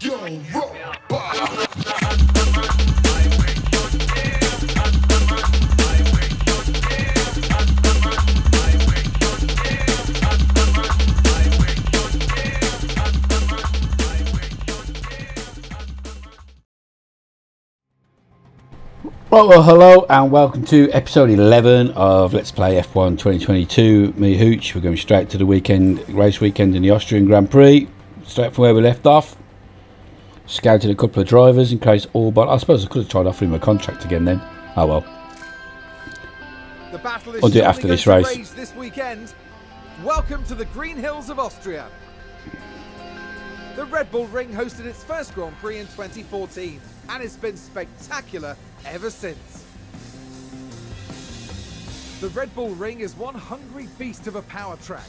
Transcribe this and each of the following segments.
Well, hello and welcome to episode 11 of Let's Play F1 2022. Me, Hooch. We're going straight to the race weekend in the Austrian Grand Prix, straight from where we left off. Scouted a couple of drivers in case all, but I suppose I could have tried offering him a contract again then. Oh well. The battle is I'll do it after this race. This weekend. Welcome to the Green Hills of Austria. The Red Bull Ring hosted its first Grand Prix in 2014, and it's been spectacular ever since. The Red Bull Ring is one hungry beast of a power track.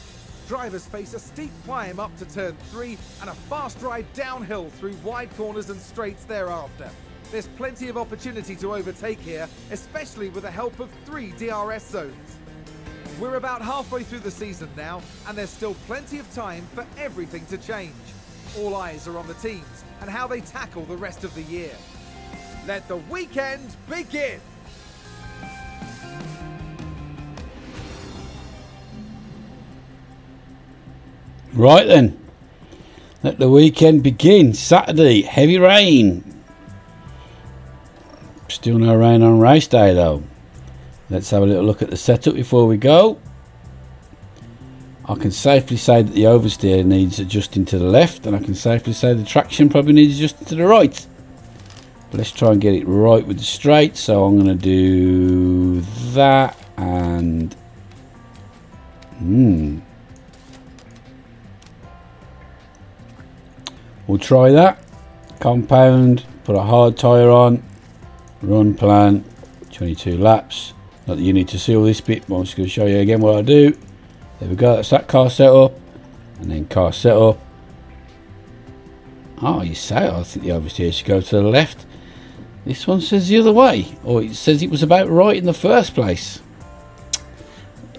Drivers face a steep climb up to turn 3 and a fast ride downhill through wide corners and straights thereafter. There's plenty of opportunity to overtake here, especially with the help of 3 DRS zones. We're about halfway through the season now, and there's still plenty of time for everything to change. All eyes are on the teams and how they tackle the rest of the year. Let the weekend begin! Right then, let the weekend begin. Saturday, heavy rain. Still no rain on race day though. Let's have a little look at the setup before we go. I can safely say that the oversteer needs adjusting to the left, and I can safely say the traction probably needs adjusting to the right. But let's try and get it right with the straight. So I'm going to do that and we'll try that. Compound, put a hard tyre on, run plan, 22 laps. Not that you need to see all this bit, but I'm just going to show you again what I do. There we go, that's that car setup, and then car setup. Oh, you say, I think the oversteer should go to the left. This one says the other way, or it says it was about right in the first place.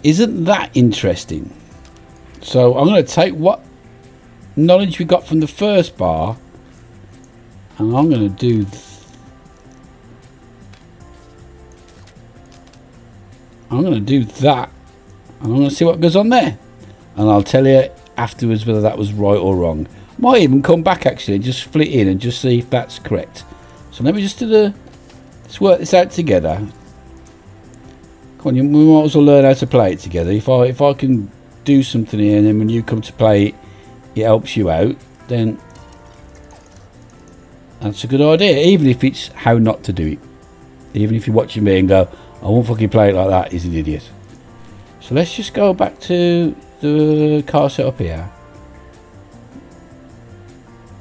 Isn't that interesting? So I'm going to take what knowledge we got from the first bar, and I'm going to do that, and I'm going to see what goes on there, and I'll tell you afterwards whether that was right or wrong. Might even come back actually and just split in and just see if that's correct. So let me just let's work this out together. Come on, we might as well learn how to play it together. If I can do something here, and then when you come to play it, it helps you out, then that's a good idea. Even if it's how not to do it. Even if you're watching me and go, I won't fucking play it like that, he's an idiot. So let's just go back to the car setup here.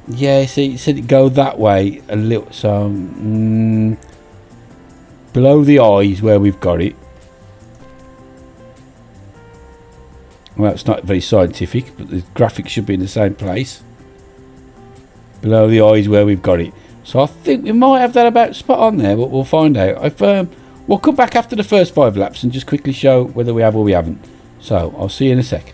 Yeah, see, it said it go that way a little, so below the eyes where we've got it. Well, it's not very scientific, but the graphics should be in the same place. Below the eyes where we've got it. So I think we might have that about spot on there, but we'll find out. If we'll come back after the first 5 laps and just quickly show whether we have or we haven't. So I'll see you in a sec.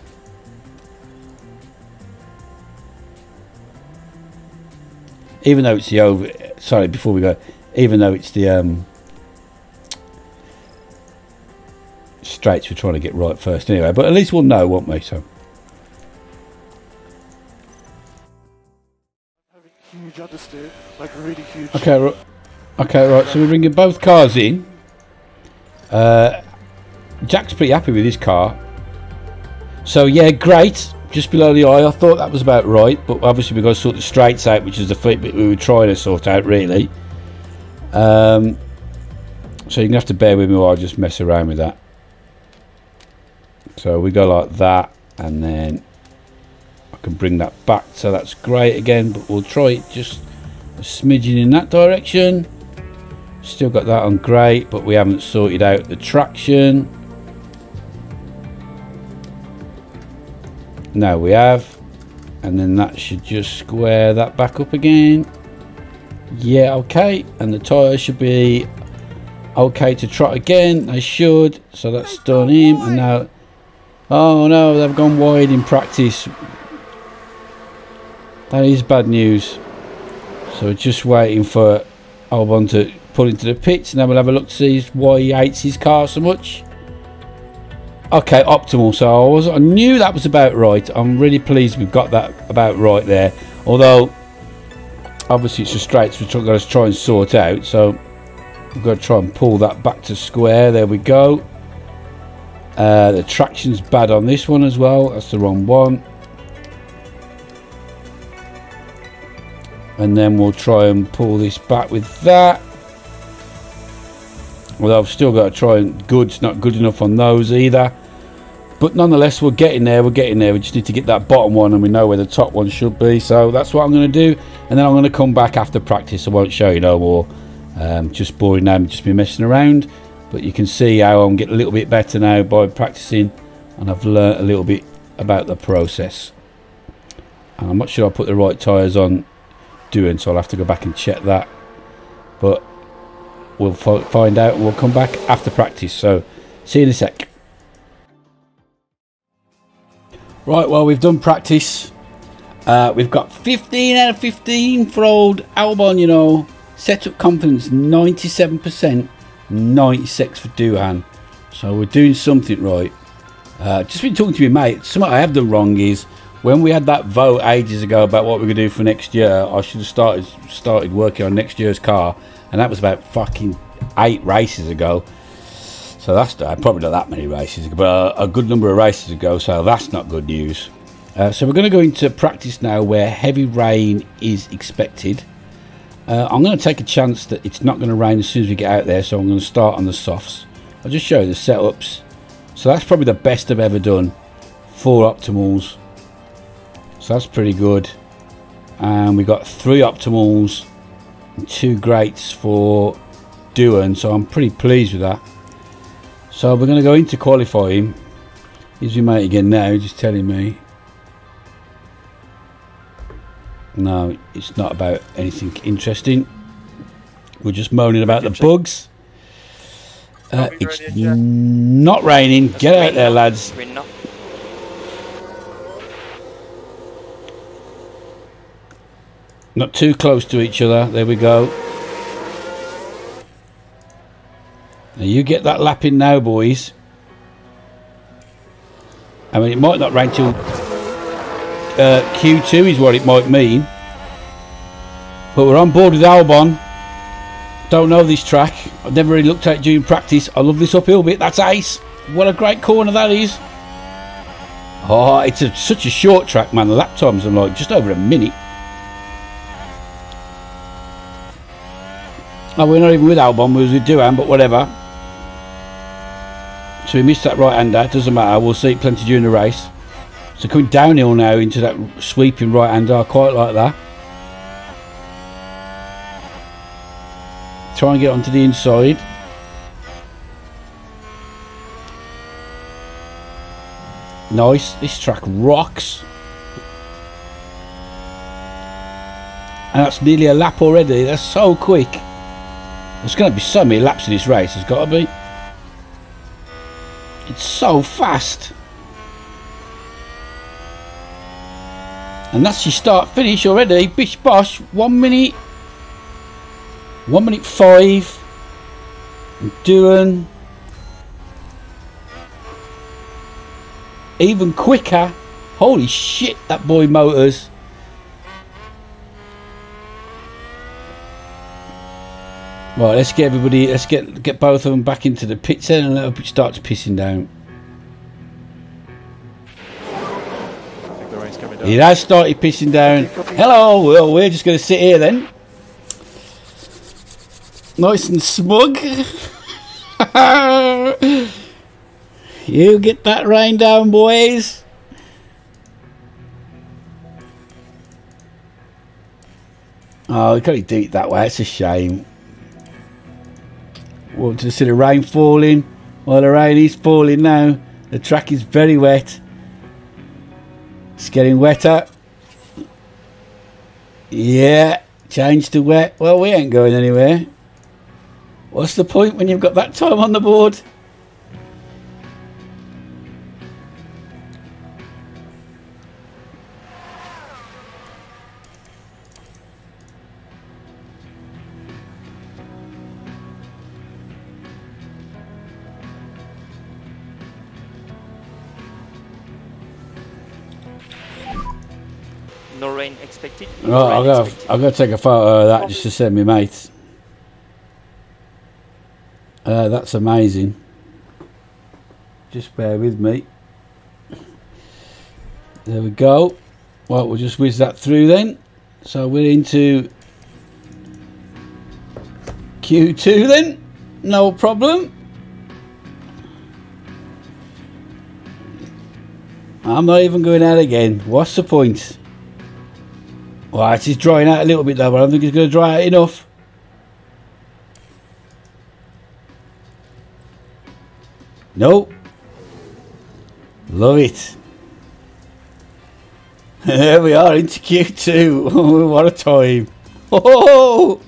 Even though it's the before we go, even though it's the straights we're trying to get right first anyway, but at least we'll know, won't we? So huge understeer, like a really huge. Okay, right. So we're bringing both cars in. Jack's pretty happy with his car. So yeah, great. Just below the eye, I thought that was about right, but obviously we've got to sort the straights out, which is the flip bit we were trying to sort out, really. So you're going to have to bear with me while I just mess around with that. So we go like that, and then I can bring that back, so that's great again, but we'll try it just a smidgen in that direction. Still got that on great, but we haven't sorted out the traction. Now we have, and then that should just square that back up again. Yeah, okay, and the tyres should be okay to trot again. They should, so that's done in. And now, oh no, they've gone wide in practice. That is bad news. So we're just waiting for Albon to pull into the pits, and then we'll have a look to see why he hates his car so much. Okay, optimal. So I knew that was about right. I'm really pleased we've got that about right there. Although, obviously it's a straight, which we've got to try and sort out. So we've got to try and pull that back to square. There we go. The traction's bad on this one as well. That's the wrong one. And then we'll try and pull this back with that. Although I've still got to try and good's not good enough on those either. But nonetheless, we're getting there. We're getting there. We just need to get that bottom one, and we know where the top one should be. So that's what I'm going to do. And then I'm going to come back after practice. I won't show you no more. Just boring now. Just be messing around. But you can see how I'm getting a little bit better now by practicing. And I've learnt a little bit about the process. And I'm not sure I put the right tyres on doing, so I'll have to go back and check that. But we'll find out, and we'll come back after practice. So see you in a sec. Right, well, we've done practice. We've got 15 out of 15 for old Albon, you know. Setup confidence 97%, 96 for Duhan. So we're doing something right. Just been talking to my mate. Something I have done wrong is when we had that vote ages ago about what we're going to do for next year, I should have started working on next year's car. And that was about fucking 8 races ago. So that's probably not that many races ago, but a good number of races ago, so that's not good news. So we're going to go into practice now where heavy rain is expected. I'm going to take a chance that it's not going to rain as soon as we get out there, so I'm going to start on the softs. I'll just show you the setups. So that's probably the best I've ever done. 4 optimals. So that's pretty good. And we got 3 optimals and 2 greats for Duhan, so I'm pretty pleased with that. So we're going to go into qualifying. Here's your mate again now, just telling me. No, it's not about anything interesting. We're just moaning about the bugs. It's not raining. Get out there, lads. Not too close to each other. There we go. Now you get that lap in now, boys. I mean, it might not rain till Q2 is what it might mean. But we're on board with Albon. Don't know this track. I've never really looked at it during practice. I love this uphill bit. That's ace. What a great corner that is. Oh, it's such a short track, man. The lap times are like just over a minute. Oh, we're not even with Albon. We was with Duhan, but whatever. So we missed that right-hander. Doesn't matter. We'll see it plenty during the race. So coming downhill now into that sweeping right-hander. I quite like that. Try and get onto the inside. Nice. This track rocks. And that's nearly a lap already. That's so quick. There's going to be so many laps in this race. There's got to be. It's so fast. And that's your start finish already. Bish bosh. 1 minute. 1 minute 5. And Duhan. Even quicker. Holy shit, that boy motors. Right, let's get everybody, let's get both of them back into the pits then, and let it starts pissing down. I think the rain's coming down. It has started pissing down. Hello, well, we're just going to sit here then. Nice and smug. You get that rain down, boys. Oh, we can't do it that way, it's a shame. Want to see the rain falling? Well, the rain is falling now. The track is very wet. It's getting wetter. Yeah, change to wet. Well, we ain't going anywhere. What's the point when you've got that time on the board? No rain expected. Right, I've got to take a photo of that just to send me mates. That's amazing. Just bear with me. There we go. Well, we'll just whiz that through then. So we're into Q2 then. No problem. I'm not even going out again. What's the point? Well, it is drying out a little bit though, but I don't think it's going to dry out enough. Nope. Love it. There we are into Q2. Oh, what a time. Oh!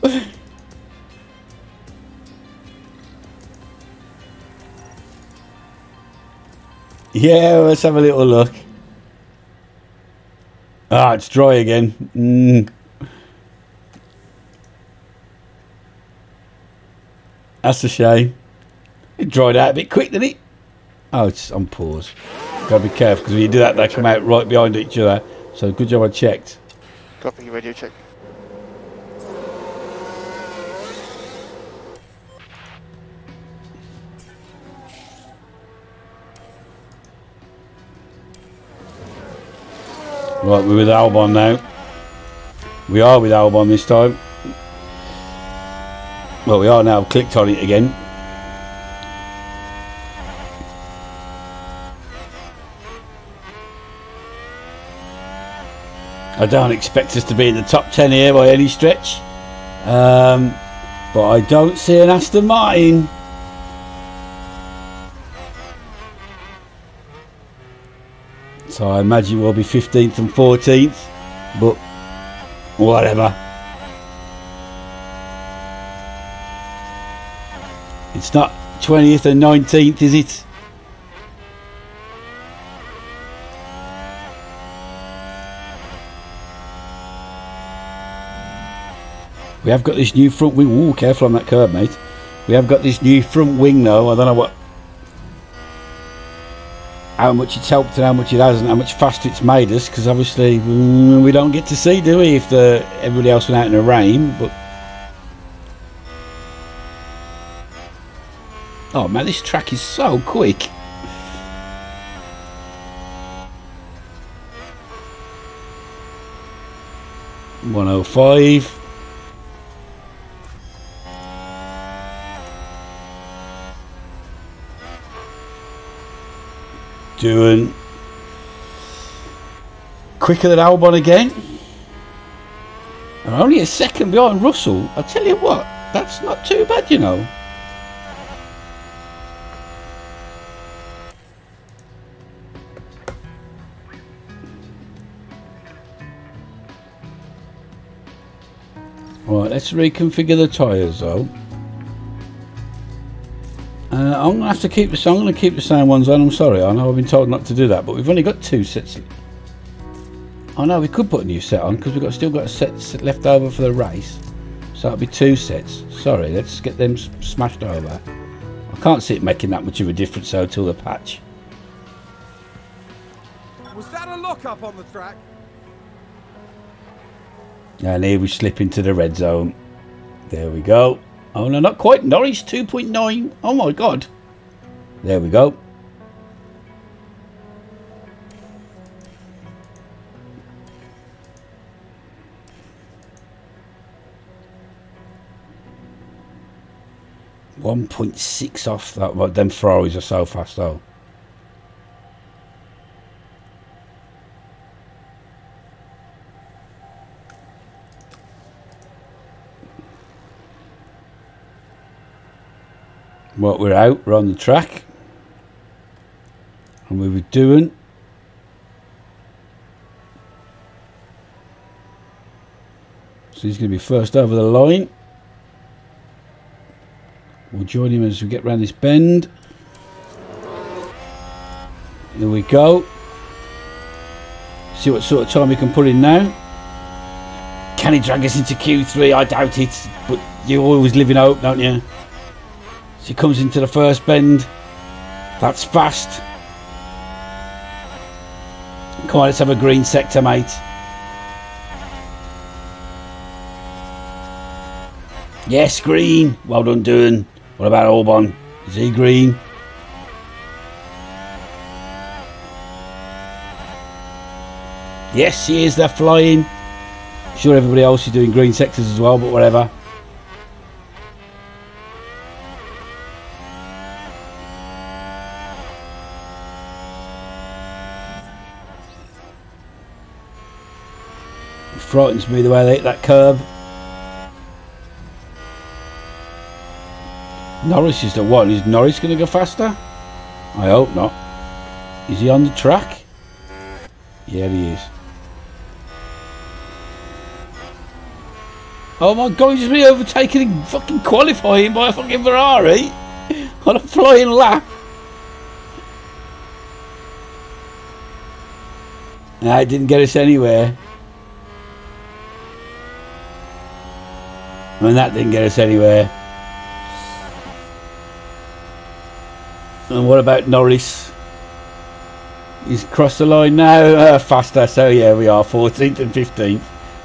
Yeah, let's have a little look. Ah, it's dry again. That's a shame. It dried out a bit quick, didn't it? Oh, it's on pause. Gotta be careful because when you do that, they come out right behind each other. So good job I checked. Copy, radio check. Right, we're with Albon now. We are with Albon this time. Well, we are now. I've clicked on it again. I don't expect us to be in the top 10 here by any stretch. But I don't see an Aston Martin. So I imagine we'll be 15th and 14th. But whatever. It's not 20th and 19th, is it? We have got this new front wing. Ooh, careful on that curb, mate. We have got this new front wing though. I don't know how much it's helped and how much it hasn't, how much faster it's made us, because obviously we don't get to see, do we, if everybody else went out in the rain. But oh man, this track is so quick. .105. Doing quicker than Albon again. And only a second behind Russell. I'll tell you what, that's not too bad, you know. Right, let's reconfigure the tyres though. I'm gonna have to keep this. I'm gonna keep the same ones on. I'm sorry, I know I've been told not to do that, but we've only got 2 sets. I know we could put a new set on because we've still got a set left over for the race, so it'll be 2 sets. Sorry, let's get them smashed over. I can't see it making that much of a difference though till the patch. Was that a lock-up on the track? And here we slip into the red zone. There we go. Oh no, not quite. Norris 2.9. Oh my god. There we go. .6 off that. Well, them Ferraris are so fast though. What, we're out, we're on the track, and we were doing so he's going to be first over the line. We'll join him as we get round this bend. There we go. See what sort of time we can put in now. Can he drag us into Q3? I doubt it, but you always live in hope, don't you? So he comes into the first bend. That's fast. Come on, let's have a green sector, mate. Yes, green. Well done, Dune. What about Albon? Is he green? Yes, he is. They're flying. Sure, everybody else is doing green sectors as well, but whatever. It frightens me the way they hit that curb. Norris is the one. Is Norris going to go faster? I hope not. Is he on the track? Yeah, he is. Oh my god, he's just been overtaken in fucking qualifying by a fucking Ferrari on a flying lap. Nah, it didn't get us anywhere. I mean, that didn't get us anywhere. And what about Norris? He's crossed the line now, faster, so yeah, we are 14th and 15th.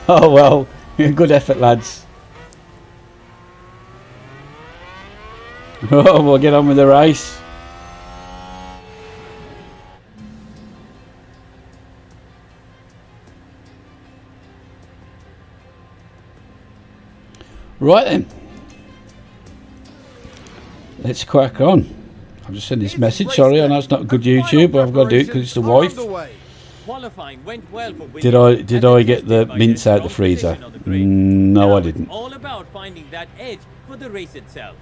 Oh well. Good effort, lads. Oh, we'll get on with the race. Right then. Let's crack on. I'll just send this message. Sorry, I know it's not good YouTube, but I've got to do it because it's the wife. Qualifying went well for Did I get the mince out the freezer? No, I didn't. All about finding that edge for the race itself.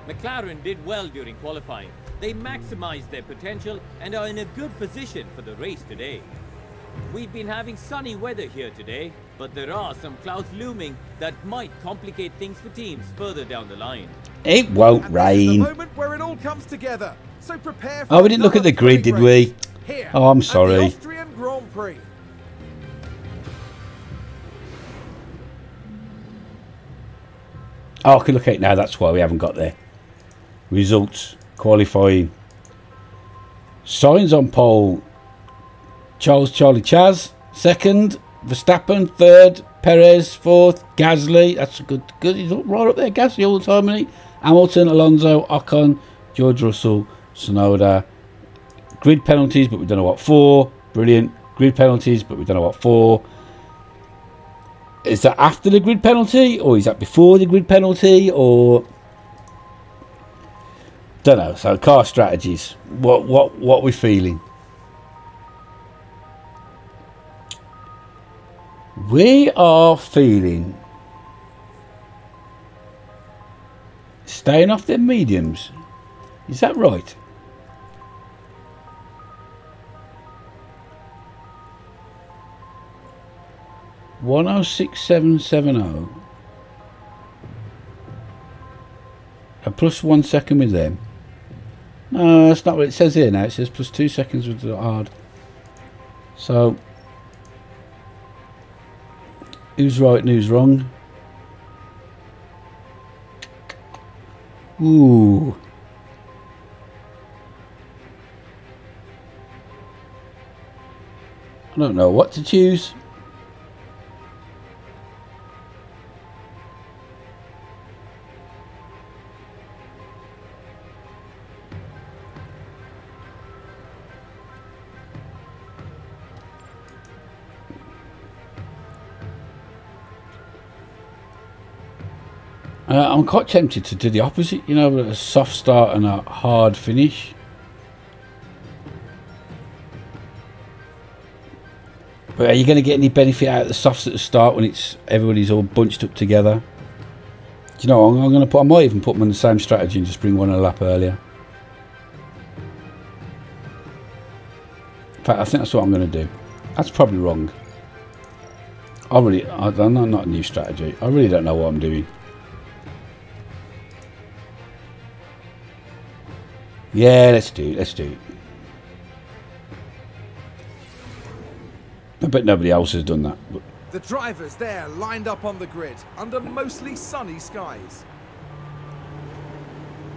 McLaren did well during qualifying. They maximized their potential and are in a good position for the race today. We've been having sunny weather here today, but there are some clouds looming that might complicate things for teams further down the line. It won't rain. The moment where it all comes together. So prepare for Oh, we didn't look at the grid, did we? Here Oh, I'm sorry. The Austrian Grand Prix. Oh, I can look at it now. That's why we haven't got there. Results. Qualifying. Sainz on pole. Charles Charlie Chaz. Second. Verstappen. Third. Perez. Fourth. Gasly. That's a good. He's right up there. Gasly all the time, isn't he? Hamilton. Alonso. Ocon. George Russell. Tsunoda. Grid penalties, but we don't know what for. Brilliant. Grid penalties, but we don't know what for. Is that after the grid penalty, or is that before the grid penalty, or don't know. So car strategies. What we feeling? We are feeling staying off their mediums. Is that right? 106770. A plus 1 second with them. No, that's not what it says here now. It says plus 2 seconds with the hard. So who's right and who's wrong? Ooh. I don't know what to choose. I'm quite tempted to do the opposite, you know, a soft start and a hard finish. But are you going to get any benefit out of the softs at the start when it's everybody's all bunched up together? Do you know, I'm going to put. I might even put them on the same strategy and just bring one a lap earlier. In fact, I think that's what I'm going to do. That's probably wrong. I don't know, not a new strategy. I really don't know what I'm doing. Yeah, let's do it. Let's do it. I bet nobody else has done that. But The drivers there lined up on the grid under mostly sunny skies.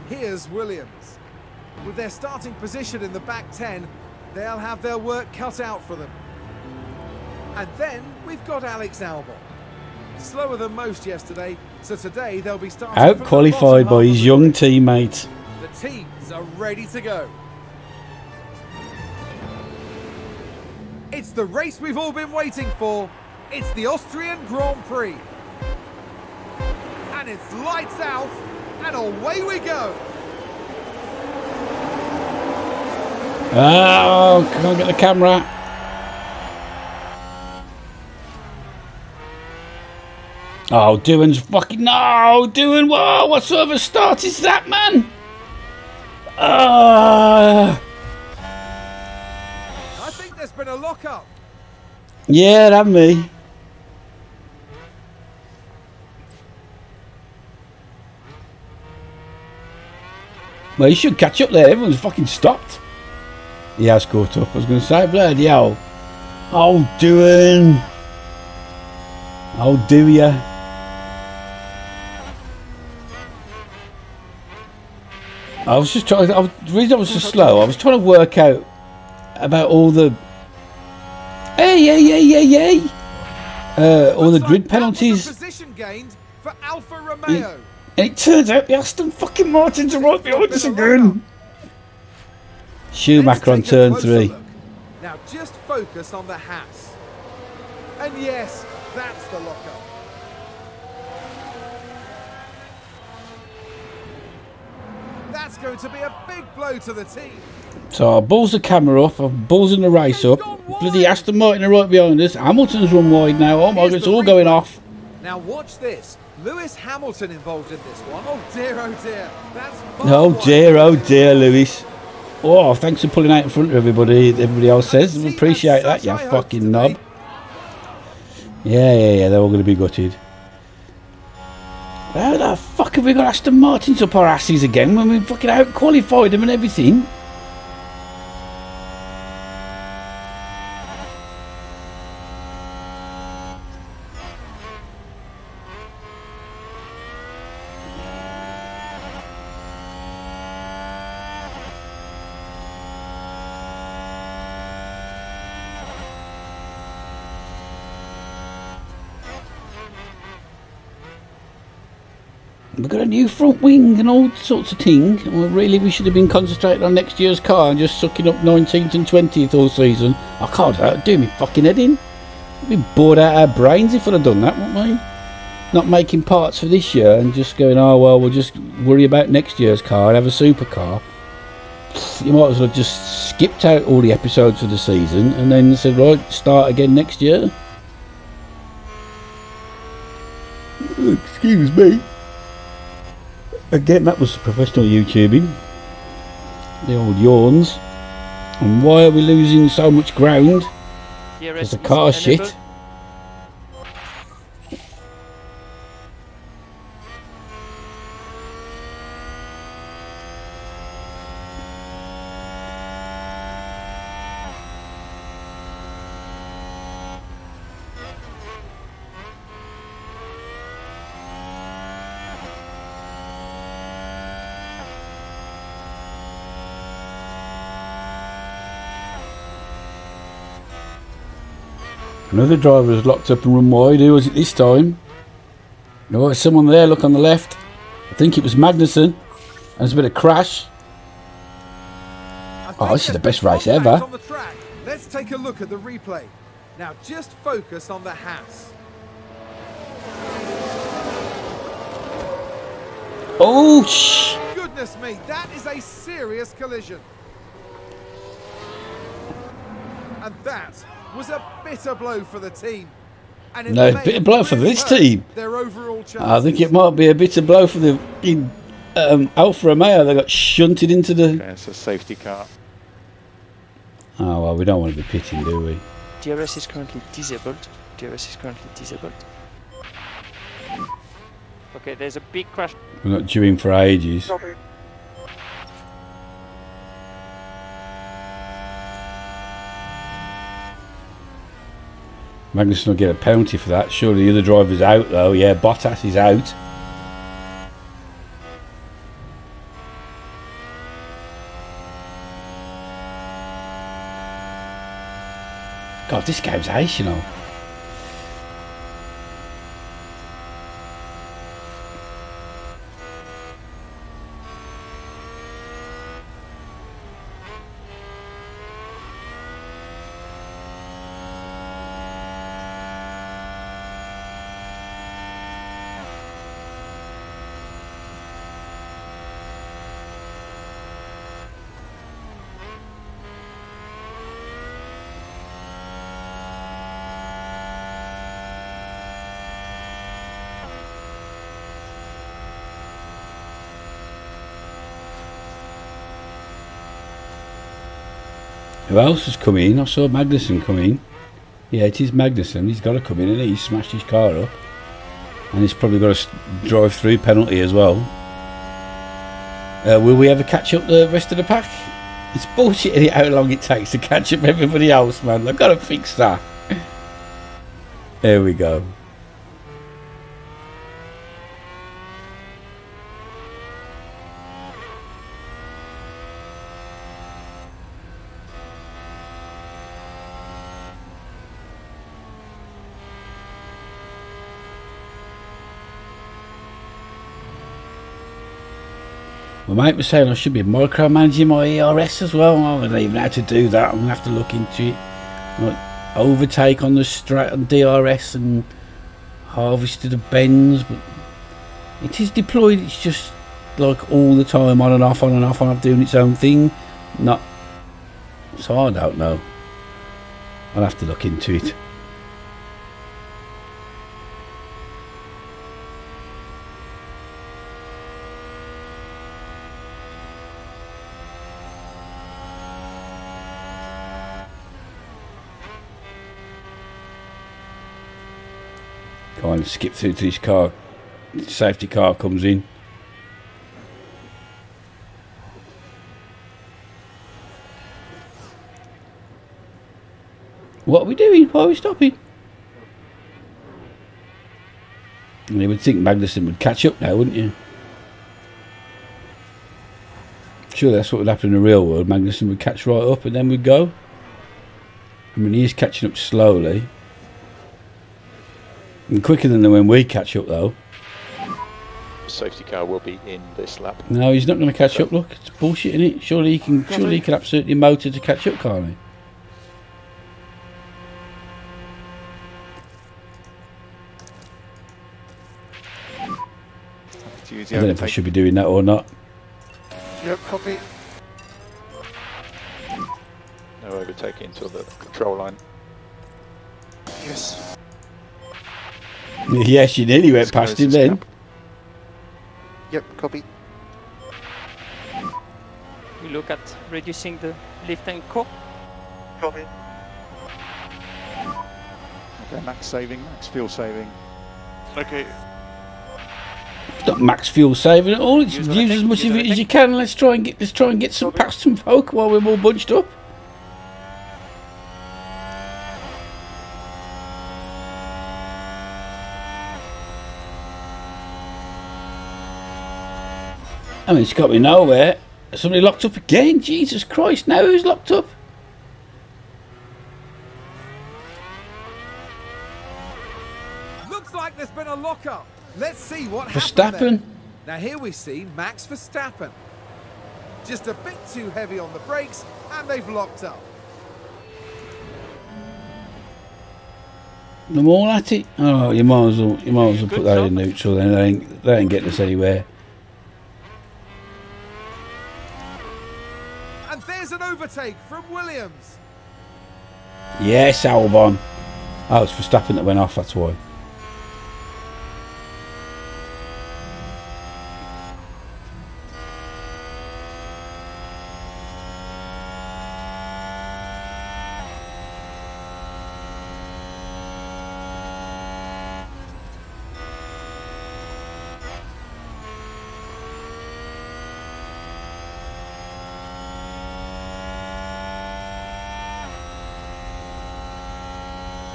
Here's Williams. With their starting position in the back 10, they'll have their work cut out for them. And then we've got Alex Albon. slower than most yesterday, so today they'll be starting Out qualified by his young teammates. The teams are ready to go. It's the race we've all been waiting for. It's the Austrian Grand Prix. And it's lights out, and away we go. Oh, can't get the camera. Oh, Doohan's fucking... No, Doohan, whoa, what sort of a start is that, man? I think there's been a lock-up. Yeah, that me. Well, he should catch up there. Everyone's fucking stopped. He has caught up. I was going to say, bloody hell. Oh, Doohan. Oh, do ya? I was just trying. The reason I was so slow, I was trying to work out about all the. All the grid penalties. Position gained for Alfa Romeo. And it turns out the Aston fucking Martins are right behind us again. Schumacher on turn 3. Now just focus on the Haas. And yes, that's the lockup. That's going to be a big blow to the team. So I balls the camera up, I've balls in the race up. Bloody Aston Martin are right behind us. Hamilton's run wide now. Oh my god, it's all going off. Now watch this. Lewis Hamilton involved in this one. Oh dear, oh dear. That's oh dear, Lewis. Oh, thanks for pulling out in front of everybody. Everybody else says. We appreciate that, you fucking knob. Yeah, they're all going to be gutted. How the fuck have we got Aston Martins up our asses again when we fucking out-qualified them and everything? We've got a new front wing and all sorts of thing. Well, really, we should have been concentrating on next year's car and just sucking up 19th and 20th all season. I can't do me fucking head in. We'd be bored out our brains if I'd have done that, wouldn't we? Not making parts for this year and just going, oh well, we'll just worry about next year's car and have a supercar. You might as well have just skipped out all the episodes for the season and then said, right, start again next year. Excuse me. Again, that was professional YouTubing. The old yawns. And why are we losing so much ground? Because the car's shit. Another driver is locked up and run wide. Who was it this time? Oh, there's someone there, look on the left. I think it was Magnussen. And there's a bit of crash. Oh, this is the best race ever. On the track. Let's take a look at the replay. Now just focus on the Haas. Oh, shh. Goodness me, that is a serious collision. And that was a bitter blow for the team. And no, a bitter blow for this team. Their overall chances. I think it might be a bitter blow for the Alfa Romeo. They got shunted into the... Okay, it's a safety car. Oh, well, we don't want to be pitting, do we? DRS is currently disabled. DRS is currently disabled. Okay, there's a big crash. We're not due in for ages. Sorry. Magnussen will get a penalty for that. Surely the other driver's out though. Yeah, Bottas is out. God, this game's ace, you know. Who else has come in? I saw Magnussen come in. Yeah, it is Magnussen. He's got to come in, and he's smashed his car up. And he's probably got a drive-through penalty as well. Will we ever catch up the rest of the pack? It's bullshit how long it takes to catch up everybody else, man. I've got to fix that. There we go. My mate was saying I should be micromanaging my ERS as well. I don't even know how to do that. I'm going to have to look into it. Like overtake on the straight on DRS and harvest to the bends. But it is deployed. It's just like all the time on and off, on and off, on and off, doing its own thing. Not. So I don't know. I'll have to look into it. Go on, skip through to this car. Safety car comes in. What are we doing? Why are we stopping? And you would think Magnussen would catch up now, wouldn't you? Sure, that's what would happen in the real world. Magnussen would catch right up and then we'd go. I mean, he is catching up slowly. And quicker than when we catch up, though. Safety car will be in this lap. No, he's not going to catch up. Look, it's bullshit, isn't it? Surely he can. Surely he can absolutely motor to catch up, can't he? I don't know if I should be doing that or not. Yep, copy. No overtaking until the control line. Yes. Yes, you nearly went past him then. Yep, copy. We look at reducing the lift and core. Copy. Okay, max saving, max fuel saving. Okay. It's not max fuel saving at all. It's use as much of it as you can. Let's try and get some past some folk while we're all bunched up. I mean, it's got me nowhere. Somebody locked up again. Jesus Christ! Now who's locked up? Looks like there's been a lockup. Let's see what happened Verstappen. there. Now here we see Max Verstappen. Just a bit too heavy on the brakes, and they've locked up. Them all at it. Oh, you might as well put that in neutral. Then they ain't getting us anywhere. And there's an overtake from Williams. Yes, Albon. Oh, it's Verstappen that went off. That's why.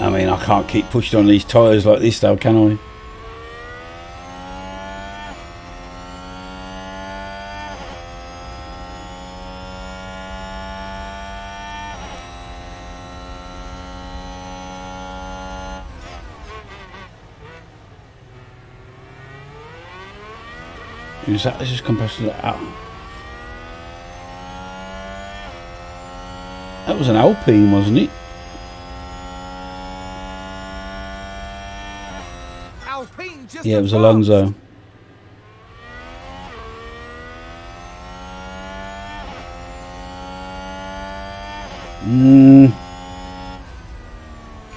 I mean, I can't keep pushing on these tyres like this though, can I? Who's that? Let's just come past that out. That was an Alpine, wasn't it? Yeah, it was Alonso.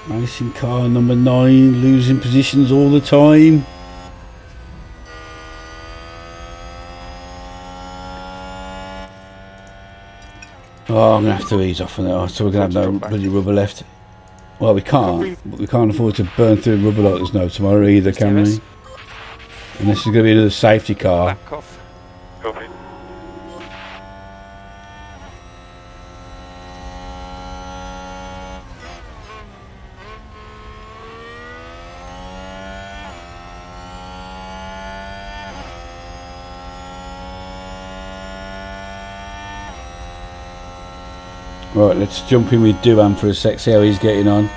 Racing car number 9, losing positions all the time. Oh, I'm going to have to ease off on it, so we're going to have no bloody rubber left. Well, we can't. But we can't afford to burn through rubber like there's no tomorrow either, can we? And this is going to be another safety car. Back off. Copy. Right, let's jump in with Duhan for a sec, see how he's getting on.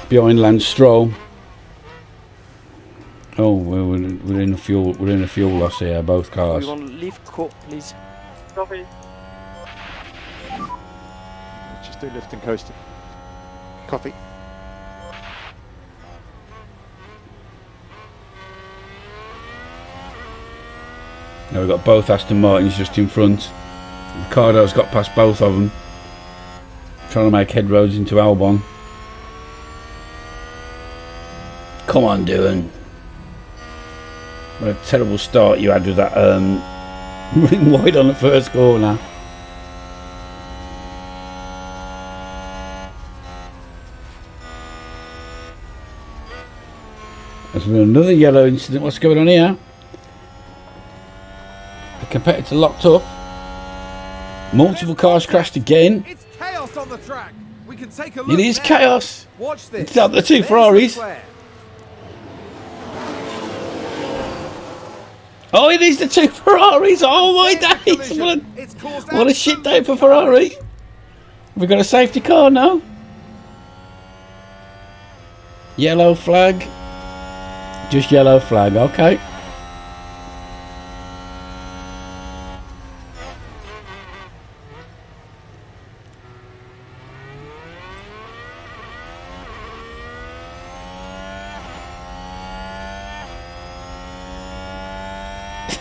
Behind Lance Stroll. Oh, well, we're in a fuel loss here, both cars. We want to leave Co, please. Copy. Just do lift and coasting. Copy. Now we've got both Aston Martins just in front. Ricardo's got past both of them. Trying to make headroads into Albon. Come on, Duhan. What a terrible start you had with that ring wide on the first corner. There's been another yellow incident. What's going on here? The competitor locked up. Multiple cars crashed again. It's chaos on the track. We can take a look. It is now. chaos. Watch this. It's not the two There's Ferraris. Leclerc. Oh, it is the two Ferraris. Oh my There's the days. collision. It's caused What a shit day absolute for Ferrari. We've got a safety car now. Yellow flag. Just yellow flag, okay.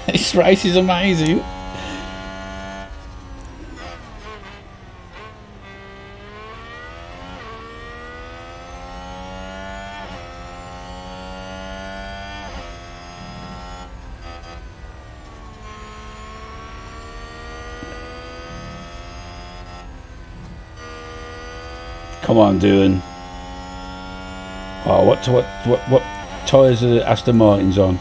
This race is amazing. Come on, Duhan. Oh, what tyres are the Aston Martins on?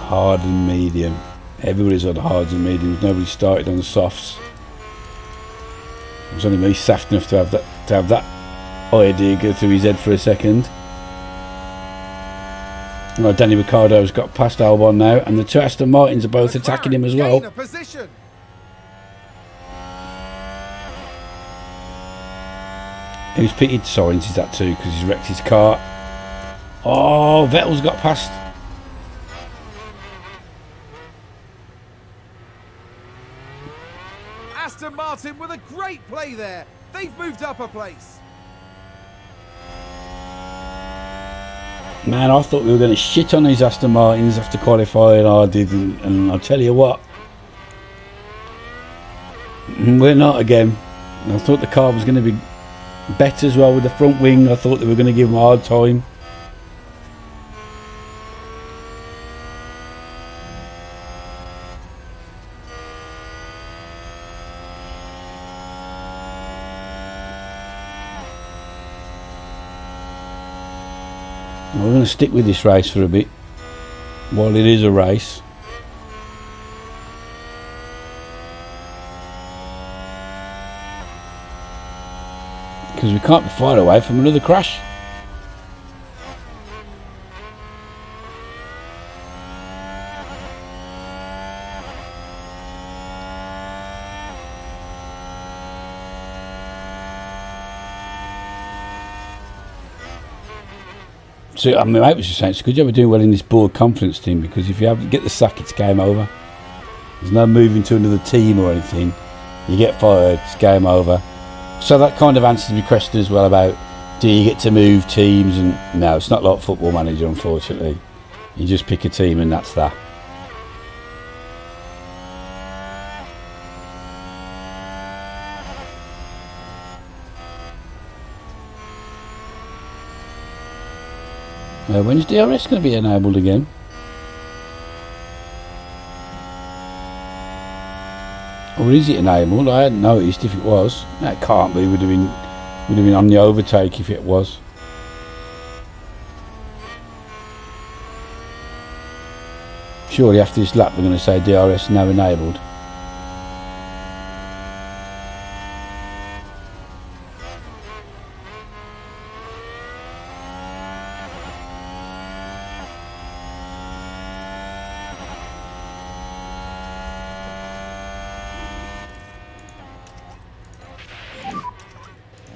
Hard and medium. Everybody's on hards and mediums. Nobody started on the softs. It was only me saft enough to have that idea go through his head for a second. Well, Danny Ricciardo's got past Albon now, and the two Aston Martins are both attacking him as well. Gain a position. Who's pitted? Sainz is that too, because he's wrecked his car. Oh, Vettel's got past. Aston Martin with a great play there. They've moved up a place. Man, I thought we were going to shit on these Aston Martins after qualifying. I didn't, and I'll tell you what, we're not again. I thought the car was going to be better as well with the front wing. I thought they were going to give them a hard time. We're going to stick with this race for a bit while it is a race. Because we can't be far away from another crash. So, I mean, my mate was just saying, it's a good job we're doing well in this board conference team, because if you have get the sack, it's game over. There's no moving to another team or anything. You get fired, it's game over. So that kind of answers my question as well about, do you get to move teams? And no, it's not like Football Manager, unfortunately. You just pick a team and that's that. When's DRS going to be enabled again? Or is it enabled? I hadn't noticed if it was. That can't be. Would have been on the overtake if it was. Surely after this lap we're going to say DRS now enabled.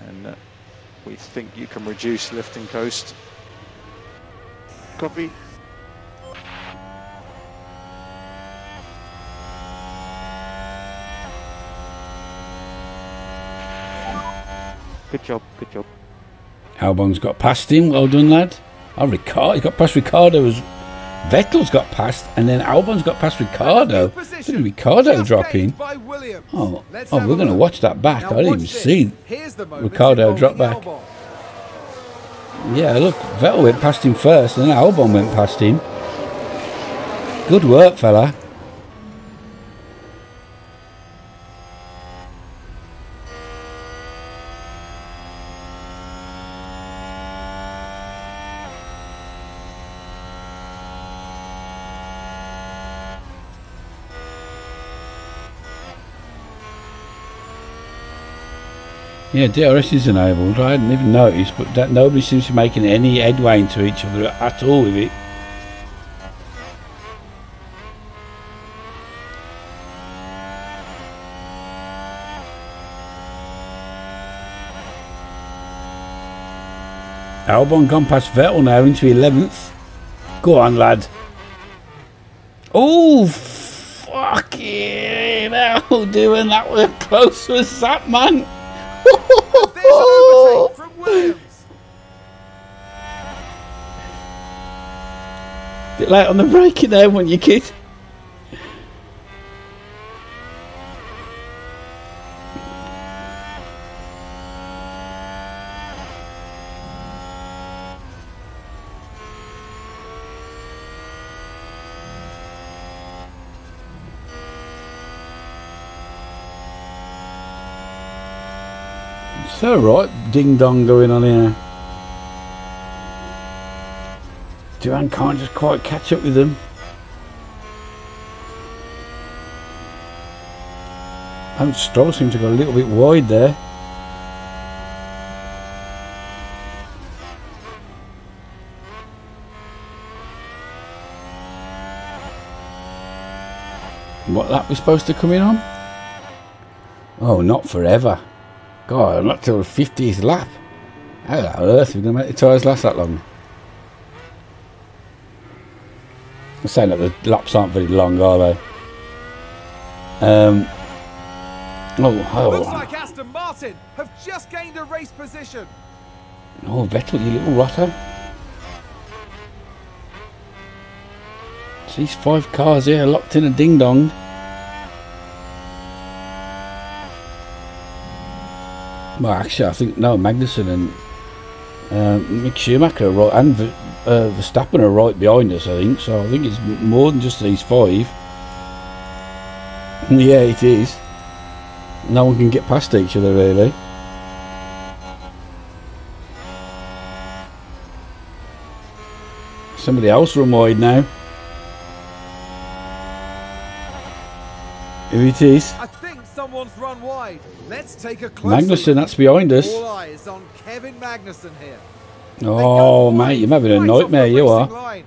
And we think you can reduce lift and coast. Copy. Good job, good job. Albon's got past him, well done lad. Oh, he got past Ricardo as Vettel's got past, and then Albon's got past Ricardo. Did Ricardo drop in? Oh, we're going to watch that back. I didn't even see Ricardo drop back. Yeah, look, Vettel went past him first, and then Albon went past him. Good work, fella. Yeah, DRS is enabled. I hadn't even noticed, but that nobody seems to be making any headway into each other at all with it. Albon gone past Vettel now into 11th. Go on, lad. Oh, fucking hell, doing that was close as that, man. There's an overtake from Williams. Bit late on the braking there, weren't you, kid? It's alright, ding dong going on here. Duran can't just quite catch up with them. And Stroll seems to go a little bit wide there. What lap we supposed to come in on? Oh, not forever. God, not till the 50th lap. How on earth are we going to make the tyres last that long? I'm saying that the laps aren't very long, are they? Looks like Aston Martin have just gained a race position. Oh, Vettel, you little rotter. These 5 cars here locked in a ding-dong. Well, actually, I think, no, Magnussen and Mick Schumacher are right, and Verstappen are right behind us, I think. So I think it's more than just these 5. Yeah, it is. No one can get past each other, really. Somebody else run wide now. Who it is? I think someone's run wide. Let's take a closer Magnussen, look. that's behind us. All eyes on Kevin Magnussen here. Oh, mate, you're having a nightmare, you are.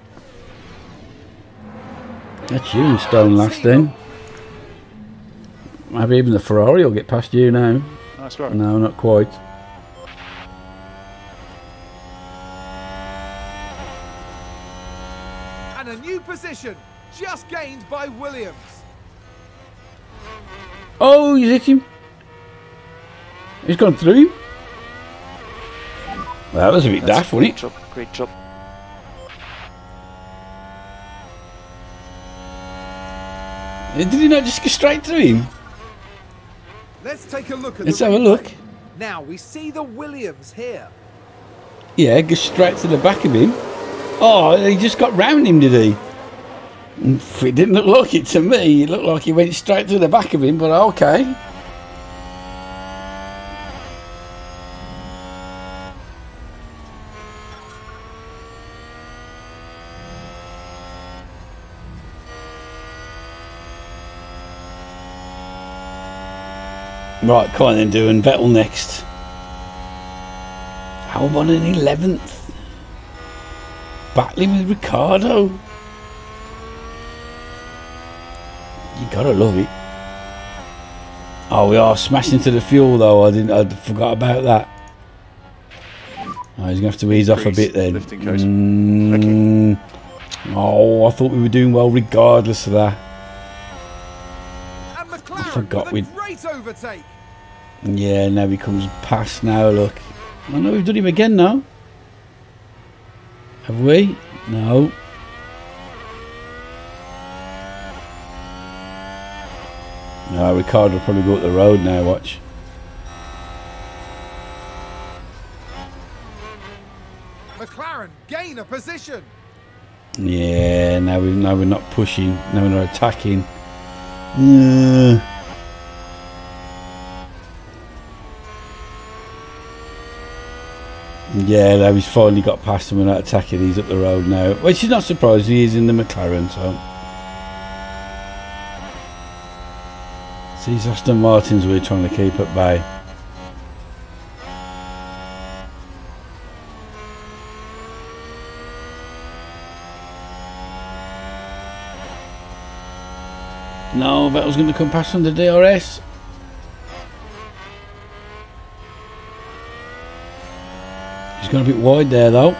That's you in stone last then. Maybe even the Ferrari will get past you now. Nice work. No, not quite. And a new position just gained by Williams. Oh, he's hit him. He's gone through him. Well, that was a bit daft, wasn't it? Great job. Did he not just go straight through him? Let's take a look at Let's the have a replay. look. Now we see the Williams here. Yeah, go straight to the back of him. Oh, he just got round him, did he? It didn't look like it to me. It looked like he went straight through the back of him, but okay. Right, come on then, doing Vettel next. Albon in 11th. Battling with Ricardo. You gotta love it. Oh, we are smashing into the fuel though. I forgot about that. Oh, he's gonna have to ease off a bit then. Oh, I thought we were doing well regardless of that. And McLaren I forgot with a great overtake. Yeah, now he comes past now, look. I know we've done him again now. Have we? No. No, Ricardo will probably go up the road now, watch. McLaren gain a position. Yeah, now we're not pushing, now we're not attacking. Yeah, now he's finally got past him and not attacking. He's up the road now, which is not surprising. He is in the McLaren, so. These Aston Martins we're trying to keep at bay. No, Vettel's going to come past on the DRS. He's gone a bit wide there though.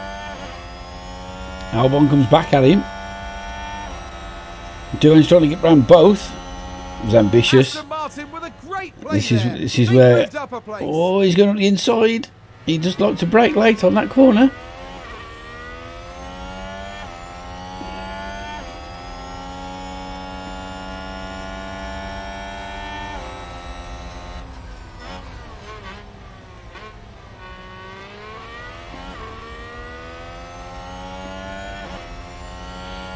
Albon comes back at him. Duran's trying to get round both. It was ambitious. This is where. Oh, he's going on the inside. He just liked to brake late on that corner.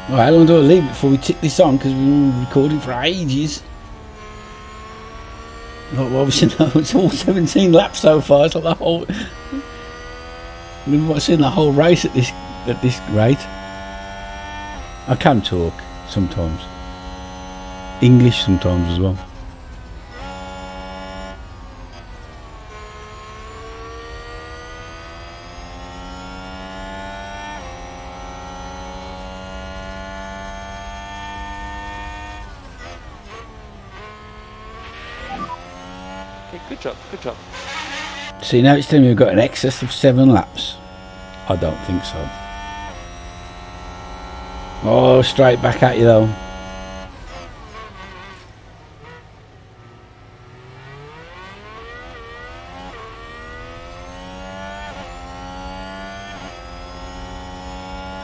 Alright, how long do I leave before we tick this on? Because we've been recording for ages. Well, obviously, no, it's all 17 laps so far. It's like the whole. We've seen the whole race at this rate. I can talk sometimes. English sometimes as well. Good job, good job. See, now it's telling me we've got an excess of 7 laps. I don't think so. Oh, straight back at you though.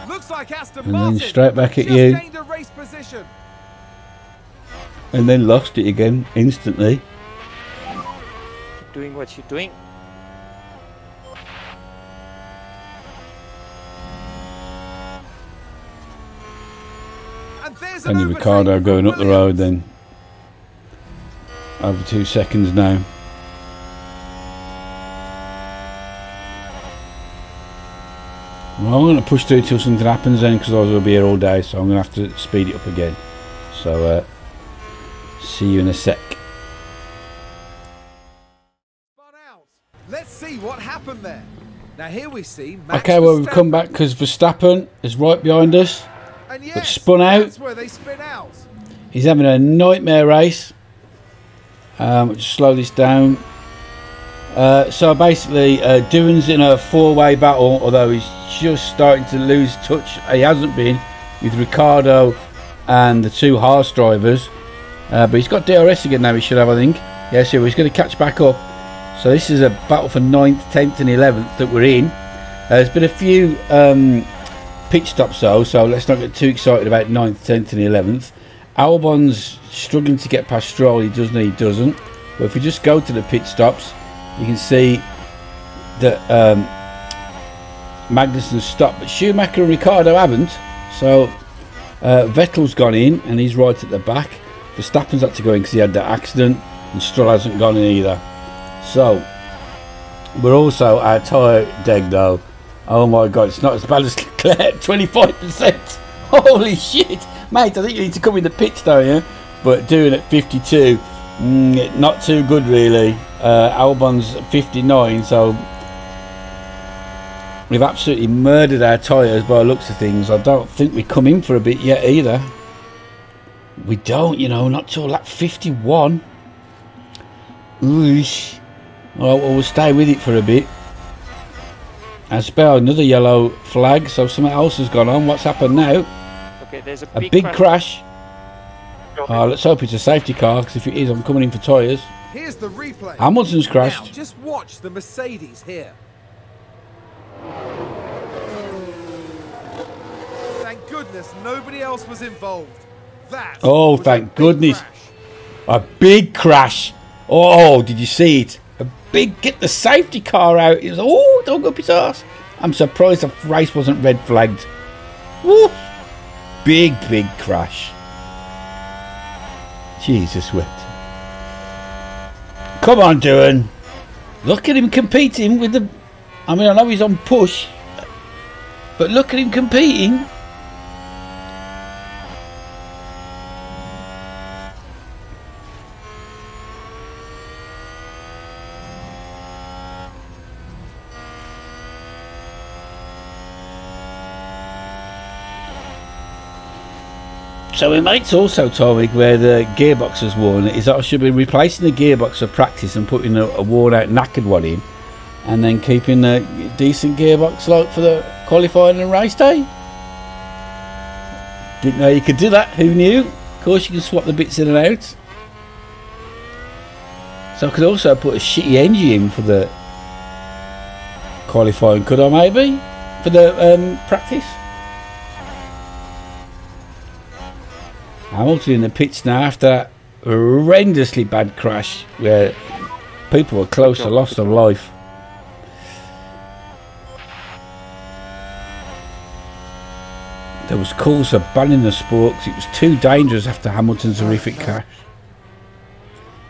Looks like Aston And Martin then straight back at just you. gained a race position. And then lost it again instantly. Keep doing what you're doing. And there's Only an Ricardo overtake going from up the road Williams. then. Over 2 seconds now. Well, I'm going to push through till something happens then, because I was going to be here all day, so I'm going to have to speed it up again. So, see you in a sec. Spun out. Let's see what happened there. Now here we see Max Okay, well, we've Verstappen. come back because Verstappen is right behind us. And but yes, spun out. That's where they spin out. He's having a nightmare race. Just slow this down. So basically, Duran's in a 4-way battle, although he's just starting to lose touch. He hasn't been with Ricardo and the 2 Haas drivers. But he's got DRS again now, he should have, I think. Yeah, so he's going to catch back up. So this is a battle for 9th, 10th and 11th that we're in. There's been a few pit stops though, so let's not get too excited about 9th, 10th and 11th. Albon's struggling to get past Stroll, he does and he doesn't. But if we just go to the pit stops, you can see that Magnussen's stopped, but Schumacher and Ricardo haven't. So Vettel's gone in and he's right at the back. Verstappen's had to go in because he had that accident, and Stroll hasn't gone in either. So we're also our tyre deg though. Oh my god, it's not as bad as Leclerc, 25%. Holy shit, mate! I think you need to come in the pits, don't you? But doing at 52, not too good really. Albon's 59, so we've absolutely murdered our tyres by the looks of things. I don't think we come in for a bit yet either. We don't, you know, not till lap 51. Oosh. Well, we'll stay with it for a bit. I spell another yellow flag, so something else has gone on. What's happened now? Okay, there's a big crash. Let's hope it's a safety car, because if it is, I'm coming in for tyres. Here's the replay. Hamilton's crashed. Now, just watch the Mercedes here. Thank goodness nobody else was involved. That oh, thank goodness. A big crash. Oh, did you see it? A big, get the safety car out. It was, oh, don't go up his arse. I'm surprised the race wasn't red flagged. Woo. Big crash. Jesus wept. Come on, Duan. Look at him competing with the... I mean, I know he's on push, but look at him competing. So my mate's also told me where the gearbox is worn is that I should be replacing the gearbox for practice and putting a worn out knackered one in, and then keeping a decent gearbox like for the qualifying and race day. Didn't know you could do that, who knew? Of course you can swap the bits in and out. So I could also put a shitty engine in for the qualifying, could I maybe? For the practice? Hamilton in the pits now after that horrendously bad crash where people were close to loss of life. There was calls for banning the sport because it was too dangerous after Hamilton's horrific crash.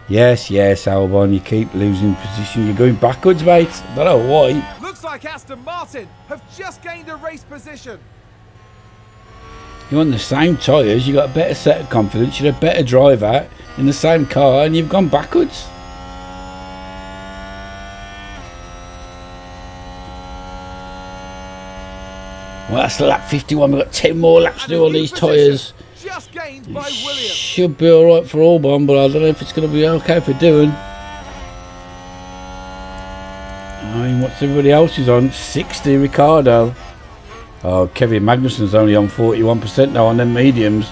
Yes, Albon, you keep losing position. You're going backwards, mate. I don't know why. Looks like Aston Martin have just gained a race position. You're on the same tyres, you've got a better set of confidence, you're a better driver in the same car, and you've gone backwards. Well, that's lap 51, we've got 10 more laps to do on these tyres. Just gained by Williams. Should be alright for Albon, but I don't know if it's going to be okay for doing. I mean, what's everybody else is on? 60, Ricardo. Oh, Kevin Magnussen's only on 41% now on them mediums.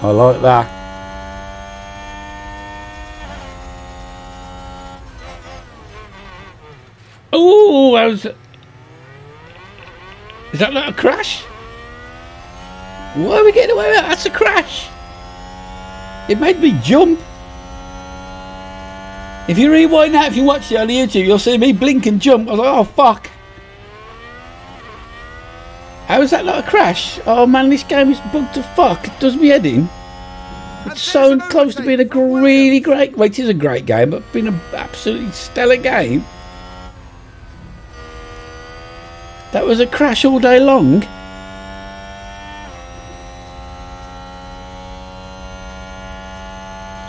I like that. Oh, is that not a crash? Why are we getting away with that? That's a crash. It made me jump. If you rewind that, if you watch it on YouTube, you'll see me blink and jump. I was like, oh fuck. How is that not a crash? Oh man, this game is bugged to fuck. It does me head in. It's so close to being a really great... Well, it is a great game, but being an absolutely stellar game. That was a crash all day long.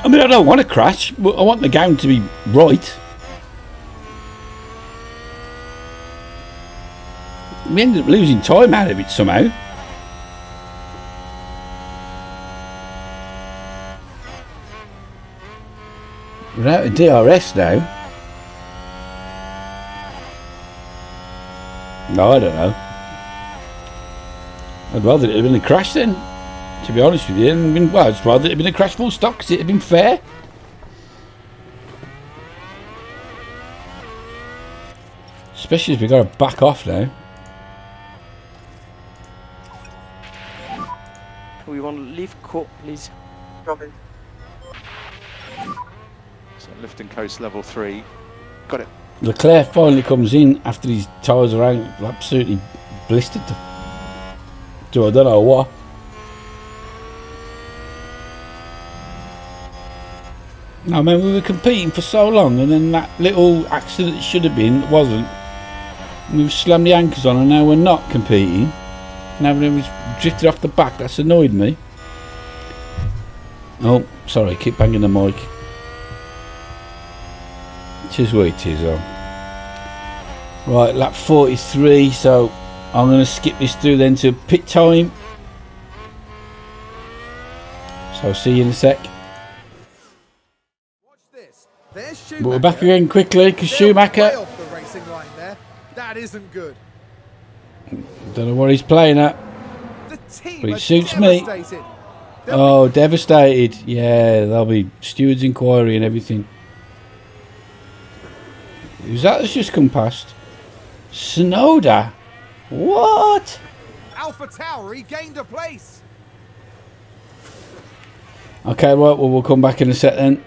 I mean, I don't want to crash, but I want the game to be right. We ended up losing time out of it somehow. We're out of DRS now. No, I don't know. I'd rather it had been a crash then. To be honest with you, well, I'd rather it had been a crash full stop because it had been fair. Especially as we've got to back off now. We want to leave court, please. So lift and coast level 3. Got it. Leclerc finally comes in after his tyres are absolutely blistered. So I don't know what. No, man, we were competing for so long, and then that little accident should have been wasn't. We've slammed the anchors on, and now we're not competing. Now we've drifted off the back. That's annoyed me. Oh, sorry, keep banging the mic. It is what it is, though. Right, lap 43, so I'm going to skip this through then to pit time. So I'll see you in a sec. Watch this. There's But Schumacher. we're back again quickly because Schumacher, Way off the racing line there. That isn't good. don't know what he's playing at. The team But it are suits me. devastated. Oh, devastated. Yeah, there'll be steward's inquiry and everything. Who's that that's just come past? Sonoda? What? Alpha Tower regained a place. Okay, right, well, we'll come back in a sec then.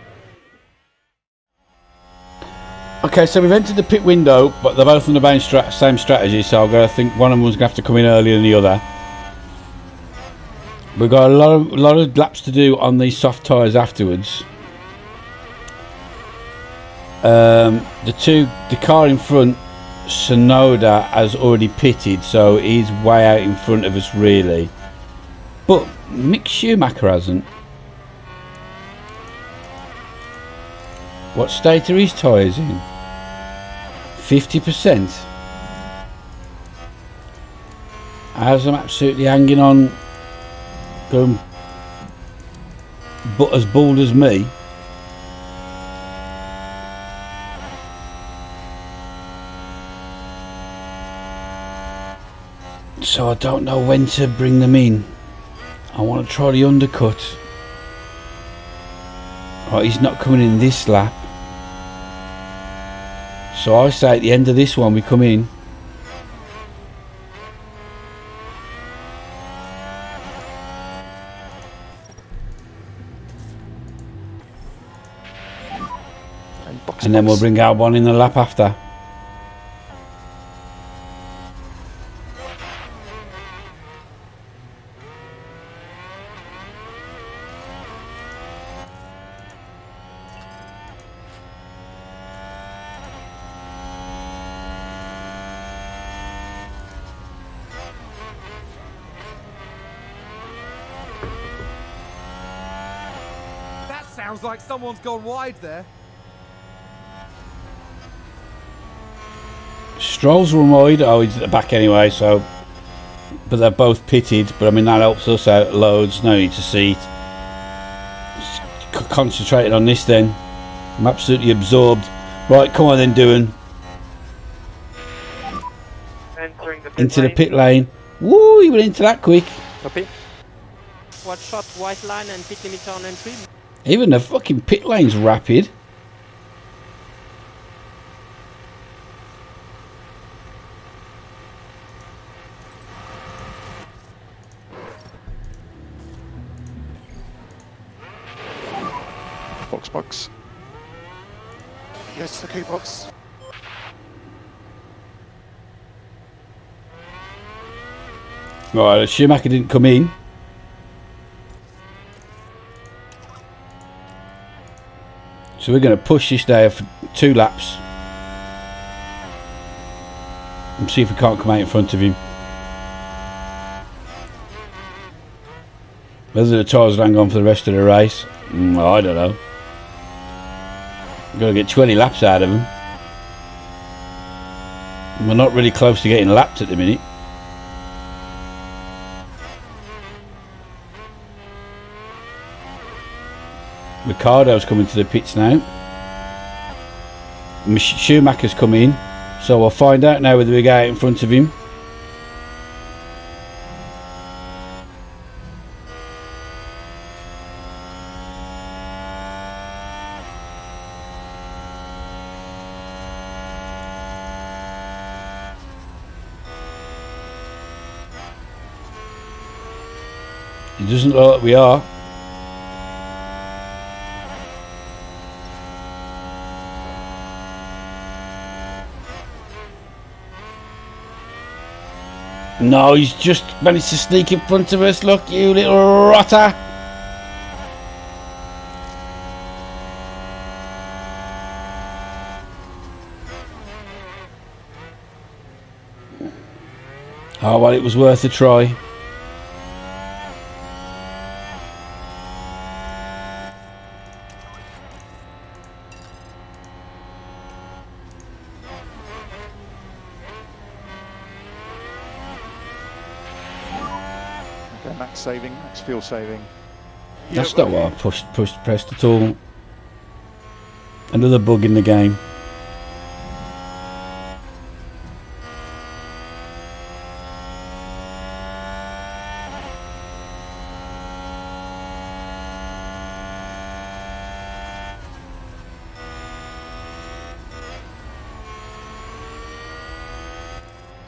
Okay, so we've entered the pit window, but they're both on the same strategy, so I think one of them's going to have to come in earlier than the other. We've got a lot of laps to do on these soft tyres afterwards. The car in front, Sonoda, has already pitted, so he's way out in front of us really. But Mick Schumacher hasn't. What state are his tyres in? 50%. As I'm absolutely hanging on, going but as bald as me. So I don't know when to bring them in. I want to try the undercut. Right, he's not coming in this lap. So I say at the end of this one we come in. And then we'll bring Albon in the lap after. That sounds like someone's gone wide there. Stroll's wide. Oh, he's at the back anyway, so. But they're both pitted. But I mean, that helps us out loads. No need to seat. Concentrating on this then. I'm absolutely absorbed. Right, come on then, Doohan. Into the pit lane. Woo, he went into that quick. Copy. Watch shot, white line and pit limiter on entry. Even the fucking pit lane's rapid. Box. Yes, the key box. Right, Schumacher didn't come in. So we're going to push this there for 2 laps. And see if we can't come out in front of him. Whether the tyres will hang on for the rest of the race, I don't know. We've got to get 20 laps out of him. We're not really close to getting lapped at the minute. Ricardo's coming to the pits now. Schumacher's come in, so we'll find out now whether we get out in front of him. It doesn't look like we are. No, he's just managed to sneak in front of us. Look, you little rotter. Oh, well, it was worth a try. Okay, max saving, max fuel saving. That's not what I pressed at all. Another bug in the game.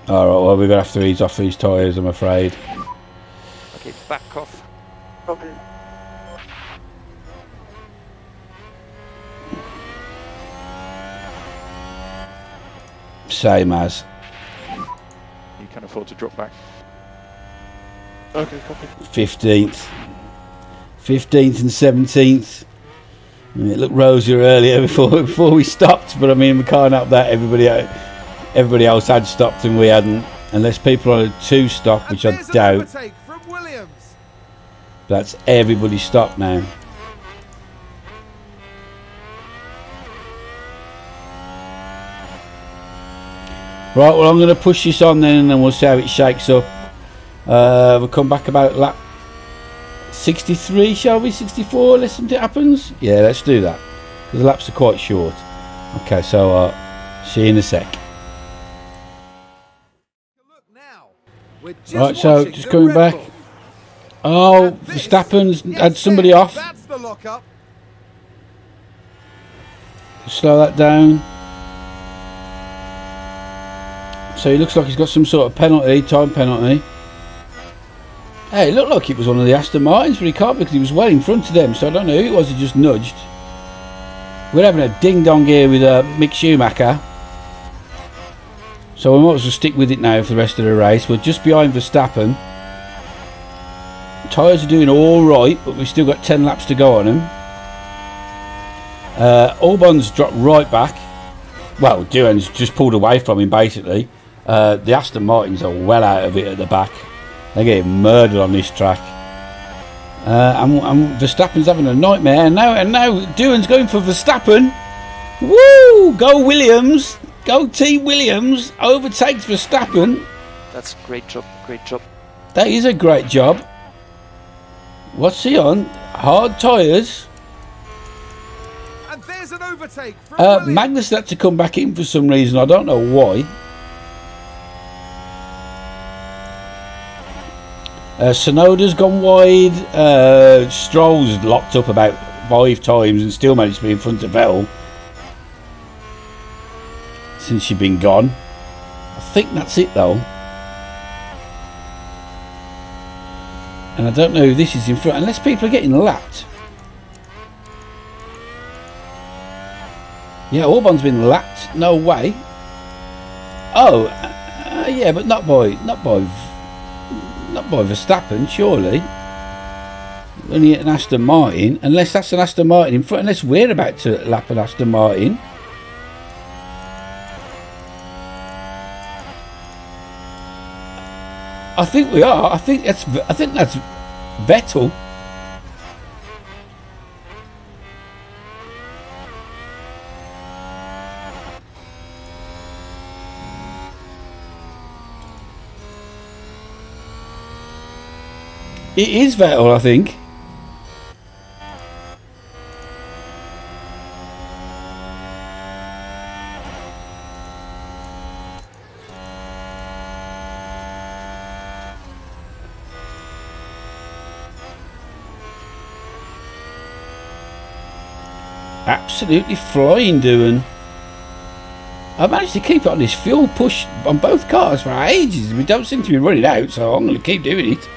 Alright, well, we're going to have to ease off these tyres, I'm afraid. Okay, back off. Okay. Same as. You can afford to drop back. Okay, copy. 15th. 15th and 17th. It looked rosier earlier before we stopped, but I mean, we can't help that. Everybody else had stopped and we hadn't. Unless people on a 2-stop, which I doubt. From Williams. That's everybody stopped now. Right, well, I'm going to push this on then and then we'll see how it shakes up. We'll come back about lap 63, shall we? 64, let's see what happens. Yeah, let's do that. Because the laps are quite short. Okay, so see you in a sec. Right, so just going back. Oh, Verstappen's had somebody off. That's the lockup. Slow that down. So he looks like he's got some sort of penalty, time penalty. Hey, it looked like it was one of the Aston Martins, but he can't because he was well in front of them. So I don't know who it was, he just nudged. We're having a ding-dong here with Mick Schumacher. So we might as well stick with it now for the rest of the race. We're just behind Verstappen. Tyres are doing alright, but we've still got 10 laps to go on them. Albon's dropped right back. Well, Duhan's just pulled away from him, basically. The Aston Martins are well out of it at the back. They're getting murdered on this track. And Verstappen's having a nightmare. And now Duhan's going for Verstappen. Woo! Go Williams! Go Team Williams! Overtakes Verstappen. That's a great job, great job. That is a great job. What's he on? Hard tyres. And there's an overtake from Magnus had to come back in for some reason. I don't know why. Sonoda's gone wide. Stroll's locked up about 5 times and still managed to be in front of Vettel since she's been gone. I think that's it though. And I don't know who this is in front, unless people are getting lapped. Yeah, Albon's been lapped. No way. Oh, yeah, but not by Verstappen, surely. Only an Aston Martin, unless that's an Aston Martin in front. Unless we're about to lap an Aston Martin. I think we are. I think that's Vettel. It is Vettel, I think. Absolutely flying, doing. I managed to keep it on this fuel push on both cars for ages. We don't seem to be running out, so I'm going to keep doing it.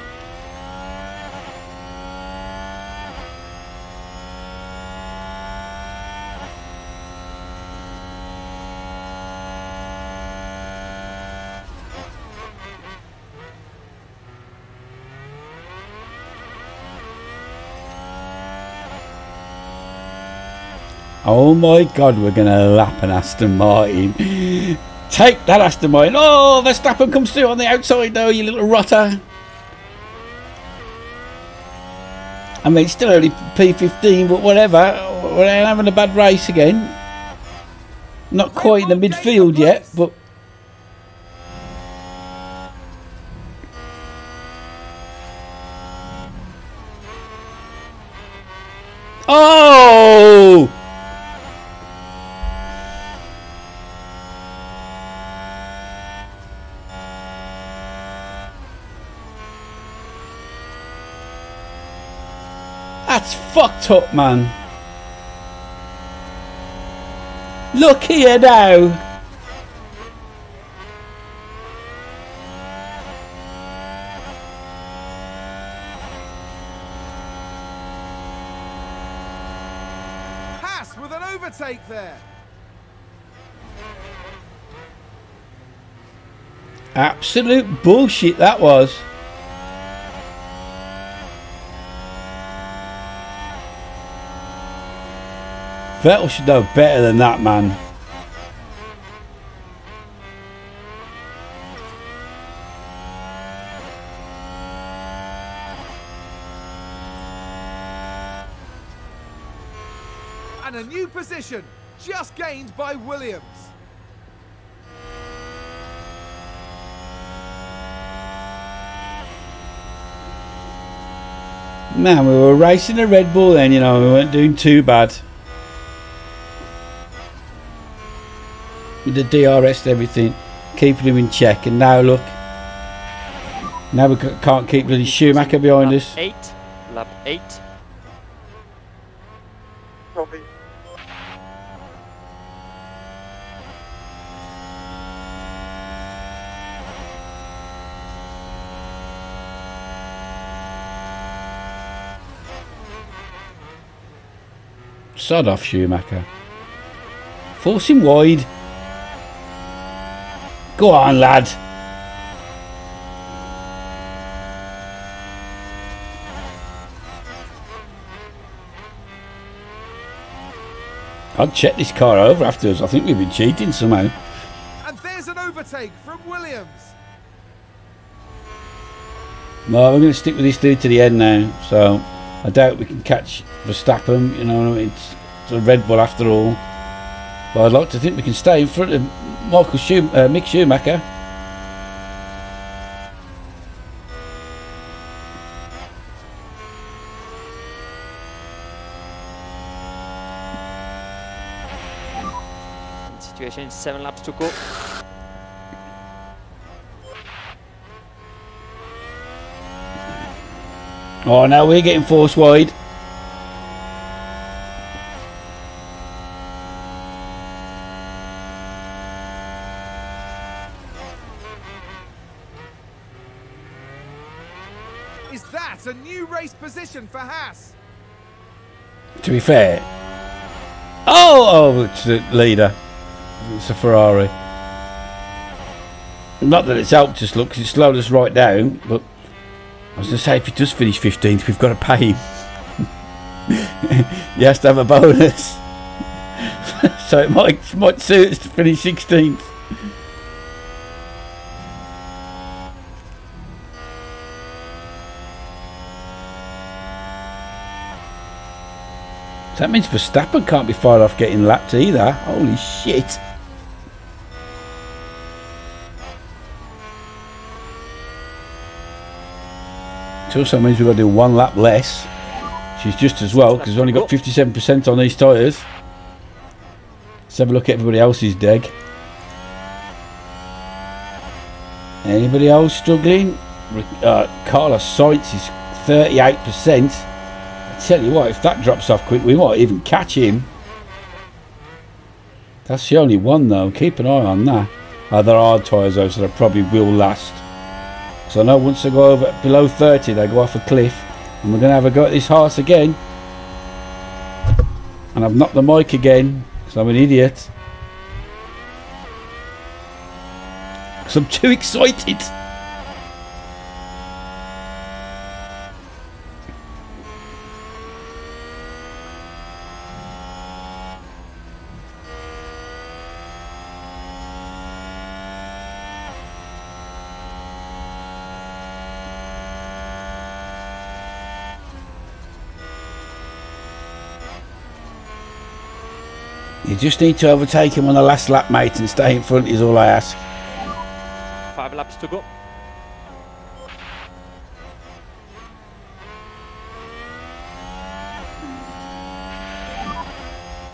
Oh my God, we're going to lap an Aston Martin. Take that, Aston Martin. Oh, Verstappen comes through on the outside though, you little rotter. I mean, it's still only P15, but whatever. We're having a bad race again. Not quite in the midfield yet, but... Oh! That's fucked up, man. Look here now. Haas with an overtake there. Absolute bullshit that was. Vettel should know better than that, man. And a new position, just gained by Williams. Man, we were racing a Red Bull then, you know, we weren't doing too bad. With the DRS and everything, keeping him in check, and now look. Now we can't keep bloody Schumacher behind us. Lap 8. Copy. Sod off, Schumacher. Force him wide. Go on, lad. I'd check this car over afterwards. I think we've been cheating somehow. And there's an overtake from Williams. No, we're going to stick with this dude to the end now. So I doubt we can catch Verstappen. You know, it's a Red Bull after all. But I'd like to think we can stay in front of Mick Schumacher. Situation, 7 laps to go. Oh, now we're getting forced wide. Is that a new race position for Haas? To be fair. Oh, it's the leader. It's a Ferrari. Not that it's helped us, look, because it slowed us right down, but I was going to say, if he does finish 15th, we've got to pay him. He has to have a bonus. So it might suit us to finish 16th. That means Verstappen can't be far off getting lapped either. Holy shit. It also means we've got to do 1 lap less. Which is just as well, because we've only got 57% on these tyres. Let's have a look at everybody else's deck. Anybody else struggling? Carlos Sainz is 38%. I tell you what, if that drops off quick, we might even catch him. That's the only one though. Keep an eye on that. They're hard tyres though, so they probably will last. So I know once they go over below 30, they go off a cliff, and we're going to have a go at this horse again. And I've knocked the mic again, because I'm an idiot. Because I'm too excited. You just need to overtake him on the last lap, mate, and stay in front is all I ask. 5 laps to go.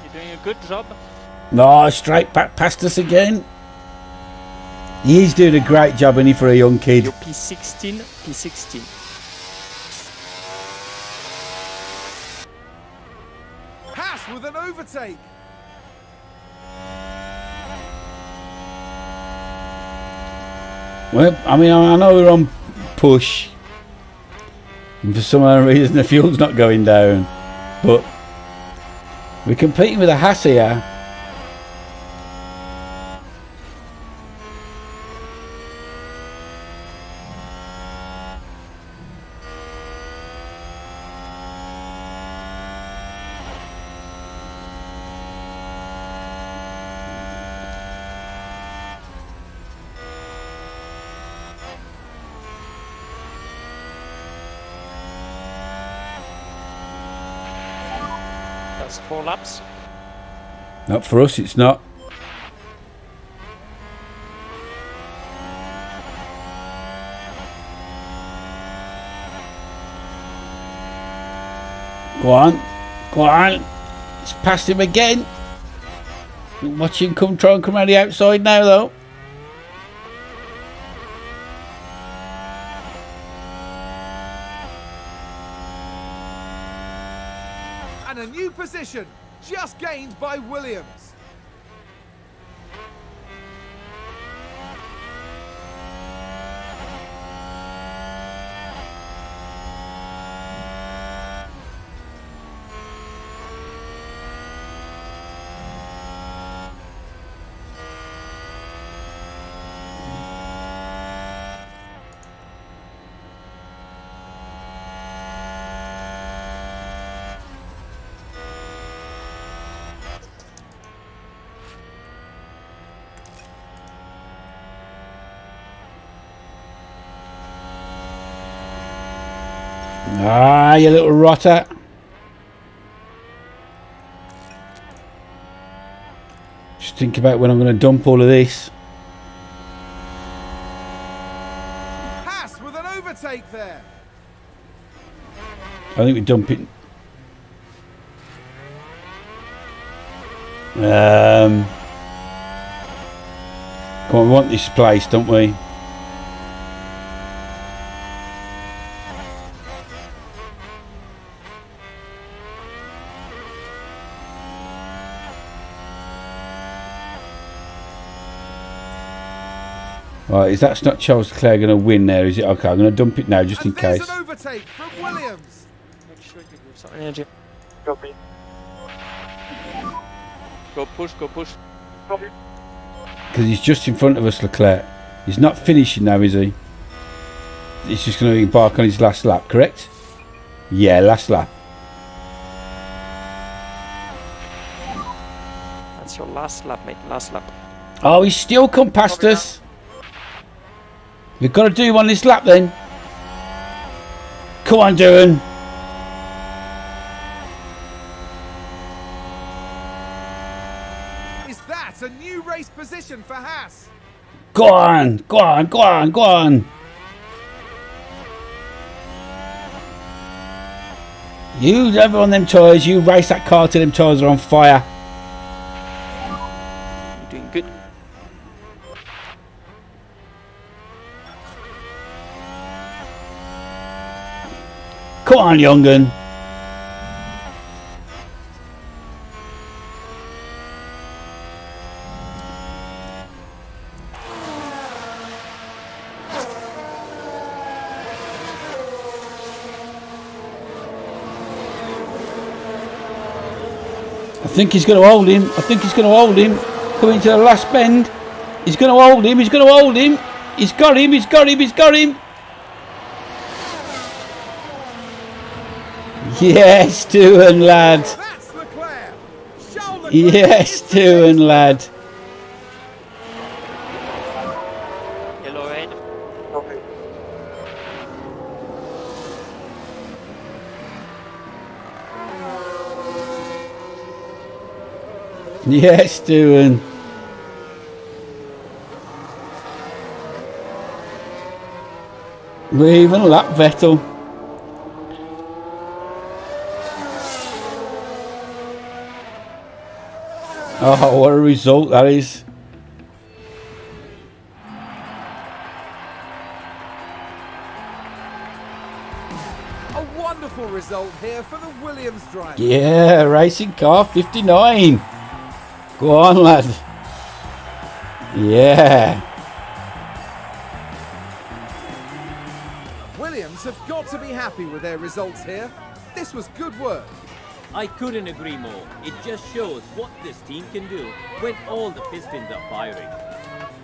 You're doing a good job. No, straight back past us again. He's doing a great job, isn't he, for a young kid? You're P16, P16. Haas with an overtake. Well, I mean, I know we're on push, and for some other reason the fuel's not going down, but we're competing with a Haas here. That's 4 laps. Not for us, it's not. Go on, go on. It's past him again. Watch him try and come around the outside now, though. And a new position, just gained by Williams. Ah, you little rotter. Just think about when I'm going to dump all of this. Haas with an overtake there. I think we dump it. Come on, we want this place, don't we? Right, is that not Charles Leclerc going to win there? Is it? Okay, I'm going to dump it now just in There's case. an overtake from Williams. Make sure you give some energy. Copy. Go push, go push. Copy. Because he's just in front of us, Leclerc. He's not finishing now, is he? He's just going to embark on his last lap, correct? Yeah, last lap. That's your last lap, mate. Last lap. Oh, he's still come past us. We've got to do one this lap then. Come on, Duran. Is that a new race position for Haas? Go on, go on, go on, go on. You have on them tyres, you race that car till them tyres are on fire. You're doing good. Come on, young'un. I think he's going to hold him. I think he's going to hold him. Coming to the last bend. He's going to hold him. He's going to hold him. He's got him. He's got him. He's got him. Yes, Duran, lad. That's Leclerc. Charles Leclerc Yes, is the Duran, chase. lad. Yellow rain. Copy. Yes, doing. We even lap Vettel. Oh, what a result that is. A wonderful result here for the Williams driver. Yeah, racing car 59. Go on, lad. Yeah. Williams have got to be happy with their results here. This was good work. I couldn't agree more. It just shows what this team can do when all the pistons are firing.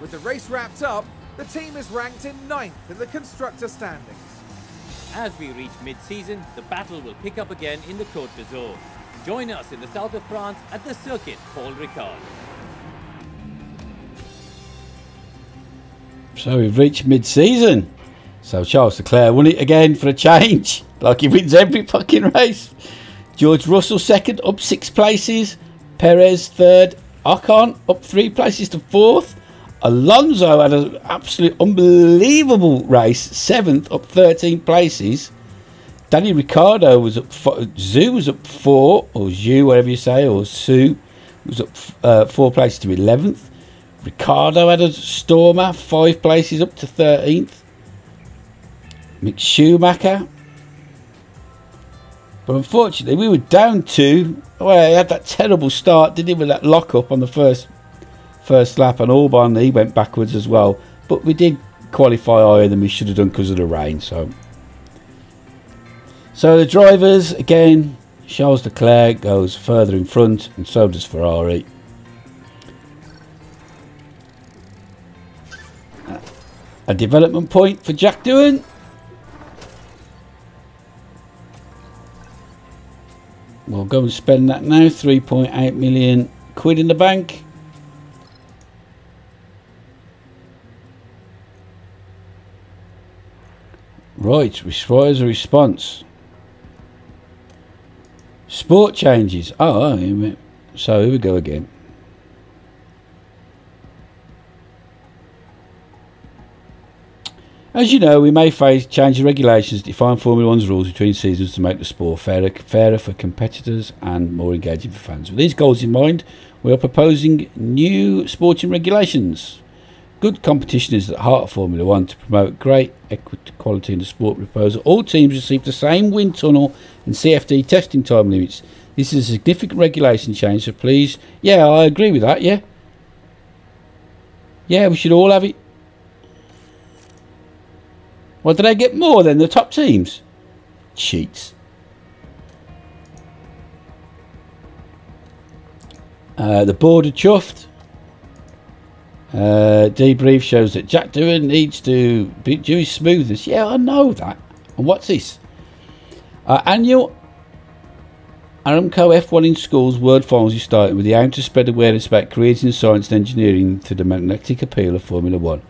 With the race wrapped up, the team is ranked in 9th in the constructor standings. As we reach mid-season, the battle will pick up again in the Côte d'Azur. Join us in the south of France at the circuit Paul Ricard. So we've reached mid-season. So Charles Leclerc won it again for a change. Like he wins every fucking race. George Russell second, up 6 places. Perez third. Ocon up 3 places to 4th. Alonso had an absolute unbelievable race, 7th, up 13 places. Danny Ricciardo was up, Zhu was up 4, or Zhu, whatever you say, or Sue was up 4 places to 11th. Ricciardo had a stormer, 5 places up to 13th. Mick Schumacher. But unfortunately, we were down 2. Well, he had that terrible start, didn't he, with that lock-up on the first lap, and Albon, he went backwards as well. But we did qualify higher than we should have done because of the rain. So the drivers, again, Charles Leclerc goes further in front, and so does Ferrari. A development point for Jack Doohan. We'll go and spend that now. 3.8 million quid in the bank. Right, requires a response. Sport changes. Oh, so here we go again. As you know, we may face changing regulations that define Formula One's rules between seasons to make the sport fairer for competitors and more engaging for fans. With these goals in mind, we are proposing new sporting regulations. Good competition is at the heart of Formula One. To promote great equality in the sport proposal, all teams receive the same wind tunnel and CFD testing time limits. This is a significant regulation change, so please... Yeah, I agree with that, yeah. Yeah, we should all have it. Well, do they get more than the top teams? Cheats. The board are chuffed. Debrief shows that Jack Doohan needs to be due smoothness. Yeah, I know that. And what's this? Annual Aramco F1 in schools word finals is starting with the aim to spread awareness about careers in science and engineering to the magnetic appeal of Formula One.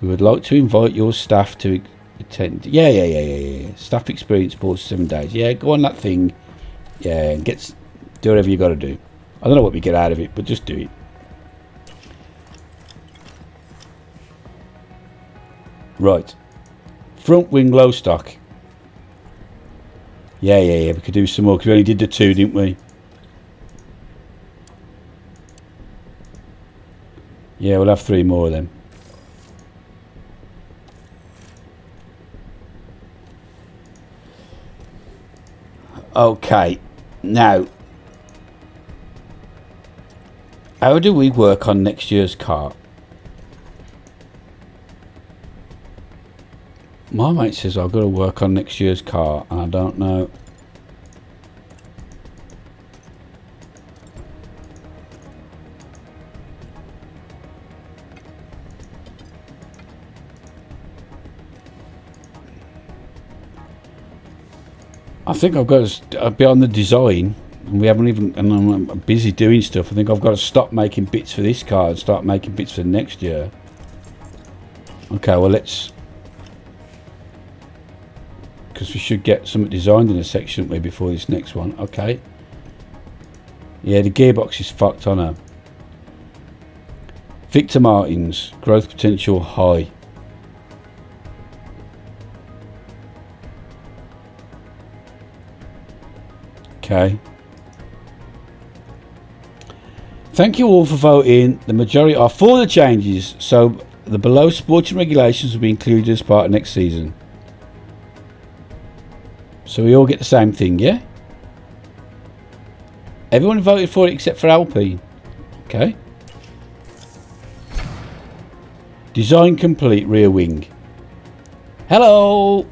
We would like to invite your staff to attend. Yeah. Staff experience course 7 days. Yeah, go on that thing. Yeah, do whatever you got to do. I don't know what we get out of it, but just do it. Right. Front wing low stock. Yeah. We could do some more because we only did the 2, didn't we? Yeah, we'll have 3 more of them. Okay, now how do we work on next year's car? My mate says I've got to work on next year's car, and I don't know. I think I've got to be on the design, and we haven't even, and I'm busy doing stuff. I think I've got to stop making bits for this car and start making bits for next year. Okay, well let's, because we should get something designed in a section, shouldn't we, before this next one? Okay. Yeah, the gearbox is fucked on her. Victor Martins, growth potential high. Okay. Thank you all for voting. The majority are for the changes, so the below sporting regulations will be included as part of next season. So we all get the same thing, yeah? Everyone voted for it except for Alpine. Okay. Design complete, rear wing. Hello!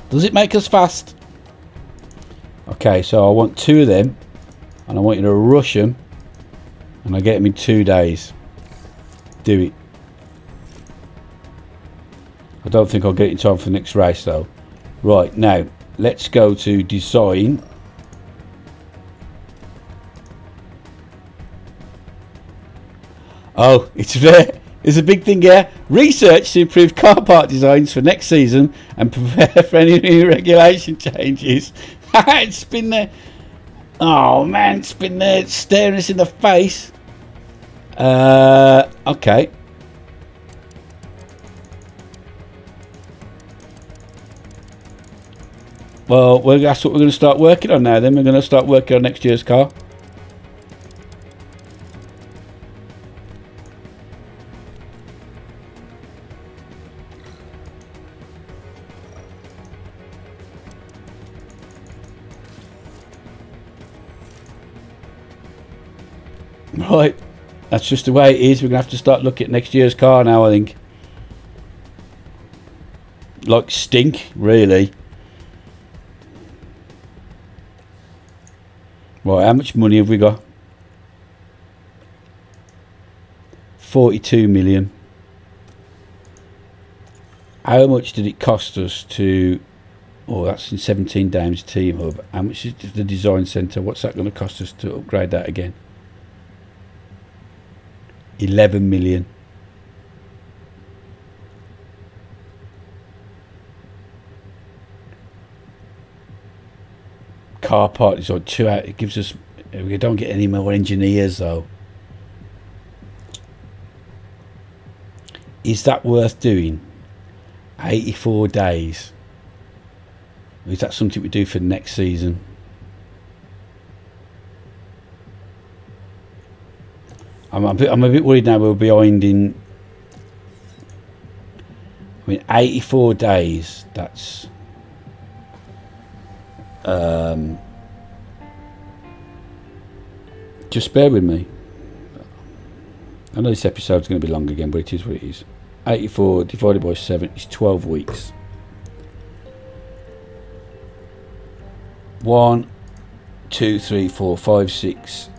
Does it make us fast? Okay, so I want 2 of them. And I want you to rush them. And I get them in 2 days. Do it. I don't think I'll get it in time for the next race though. Right, now, let's go to design. Oh, it's there. There's a big thing here. Research to improve car part designs for next season and prepare for any new regulation changes. It's been there. Oh man, it's been there staring us in the face. Okay. Well, that's what we're going to start working on now. Then we're going to start working on next year's car. Right, that's just the way it is. We're going to have to start looking at next year's car now, I think. Like stink, really. Right, how much money have we got? 42 million. How much did it cost us to... Oh, that's in 17 Dames Team Hub. How much is the design centre? What's that going to cost us to upgrade that again? 11 million. Car part is on 2 out. It gives us. We don't get any more engineers though. Is that worth doing? 84 days. Is that something we do for next season? I'm a bit worried now. We're behind in. I mean, 84 days. That's. Just bear with me. I know this episode's going to be long again, but it is what it is. 84 divided by 7 is 12 weeks. 1, 2, 3, 4, 5, 6,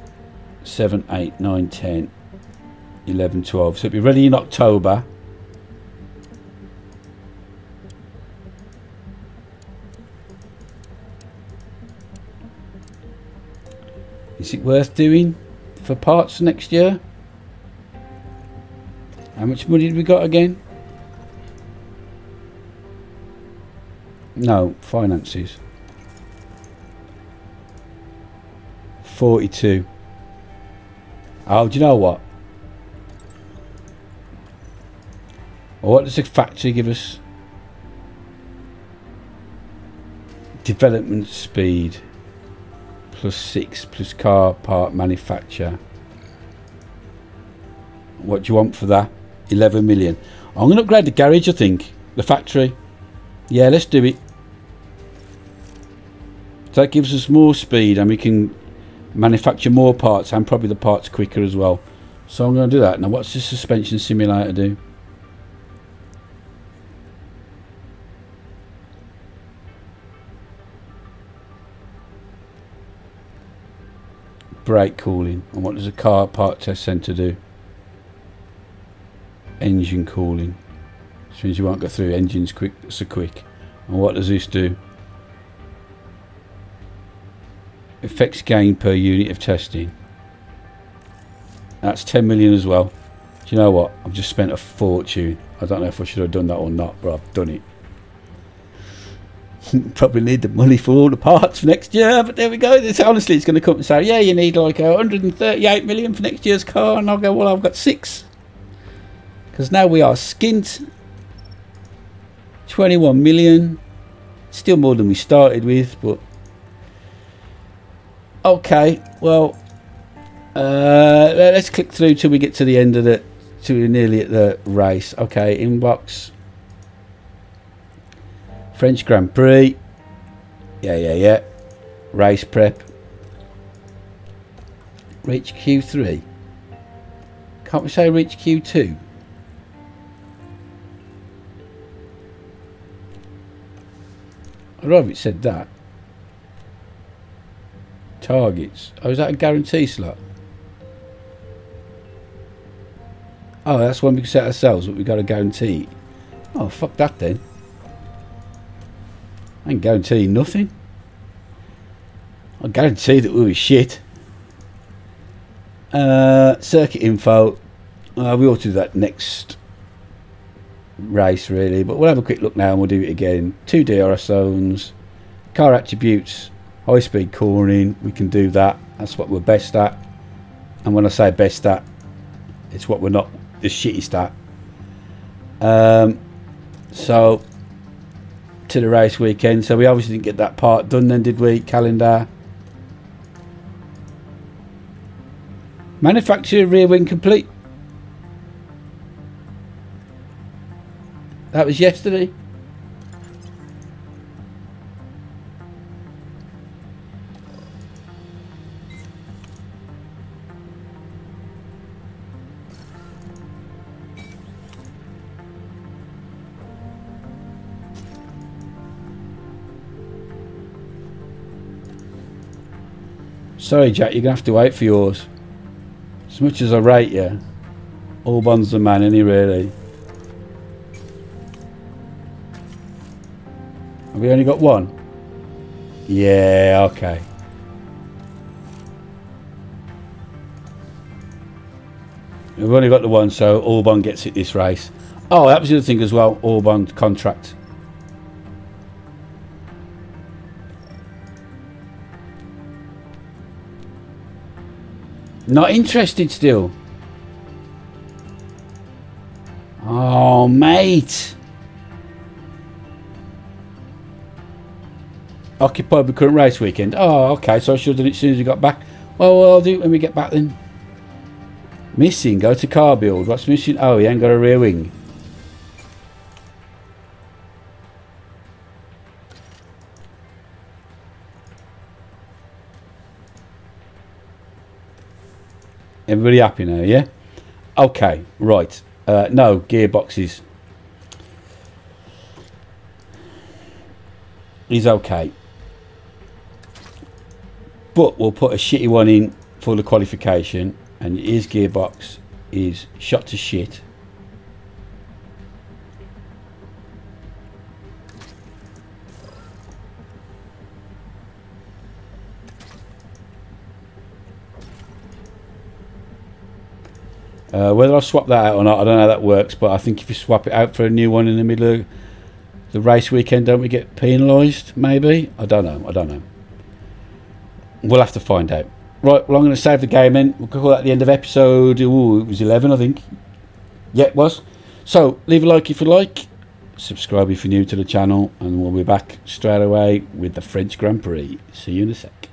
7, 8, 9, 10, 11, 12. So it'll be ready in October. Is it worth doing for parts next year? How much money have we got again? No, finances. 42. Oh, do you know what? What does the factory give us? Development speed. +6 plus car part manufacture. What do you want for that? 11 million. I'm going to upgrade the garage, I think. The factory. Yeah, let's do it. So that gives us more speed and we can manufacture more parts and probably the parts quicker as well. So I'm going to do that. Now what's the suspension simulator do? Brake cooling. And what does a car part test centre do? Engine cooling. Which means you won't go through engines so quick. And what does this do? Effects gain per unit of testing. That's 10 million as well. Do you know what? I've just spent a fortune. I don't know if I should have done that or not, but I've done it. Probably need the money for all the parts for next year, but there we go. Honestly, it's going to come and say, yeah, you need like 138 million for next year's car, and I'll go, well, I've got 6. Because now we are skint 21 million. Still more than we started with, but okay, well, let's click through till we get to the end of we're nearly at the race. Okay, inbox. French Grand Prix. Yeah. Race prep. Reach Q3. Can't we say reach Q2? I'd rather it said that. Targets. Oh, is that a guarantee slot? Oh, that's one we can set ourselves, but we've got to guarantee. Oh, fuck that then. I ain't guaranteeing nothing. I guarantee that we were shit. Circuit info. We ought to do that next race, really. But we'll have a quick look now and we'll do it again. 2 DRS zones. Car attributes. High speed cornering. We can do that. That's what we're best at. And when I say best at, it's what we're not the shittiest at. So to the race weekend. So we obviously didn't get that part done then, did we? Calendar. Manufacturer rear wing complete. That was yesterday. Sorry, Jack, you're going to have to wait for yours. As much as I rate you, Albon's the man, isn't he, really? Have we only got one? Yeah, okay. We've only got the one, so Albon gets it this race. Oh, that was the other thing as well, Albon's contract. Not interested still. Oh, mate. Occupied with current race weekend. Oh, okay. So I should have done it as soon as we got back. Well, I'll do it when we get back then. Missing. Go to car build. What's missing? Oh, he ain't got a rear wing. Everybody happy now, yeah? Okay, right. No, gearboxes. He's okay. But we'll put a shitty one in for the qualification. And his gearbox is shot to shit. Whether I'll swap that out or not, I don't know how that works, but I think if you swap it out for a new one in the middle of the race weekend, don't we get penalised, maybe? I don't know. We'll have to find out. Right, well, I'm going to save the game then. We'll call that the end of episode, ooh, it was 11, I think. Yeah, it was. So, leave a like if you like, subscribe if you're new to the channel, and we'll be back straight away with the French Grand Prix. See you in a sec.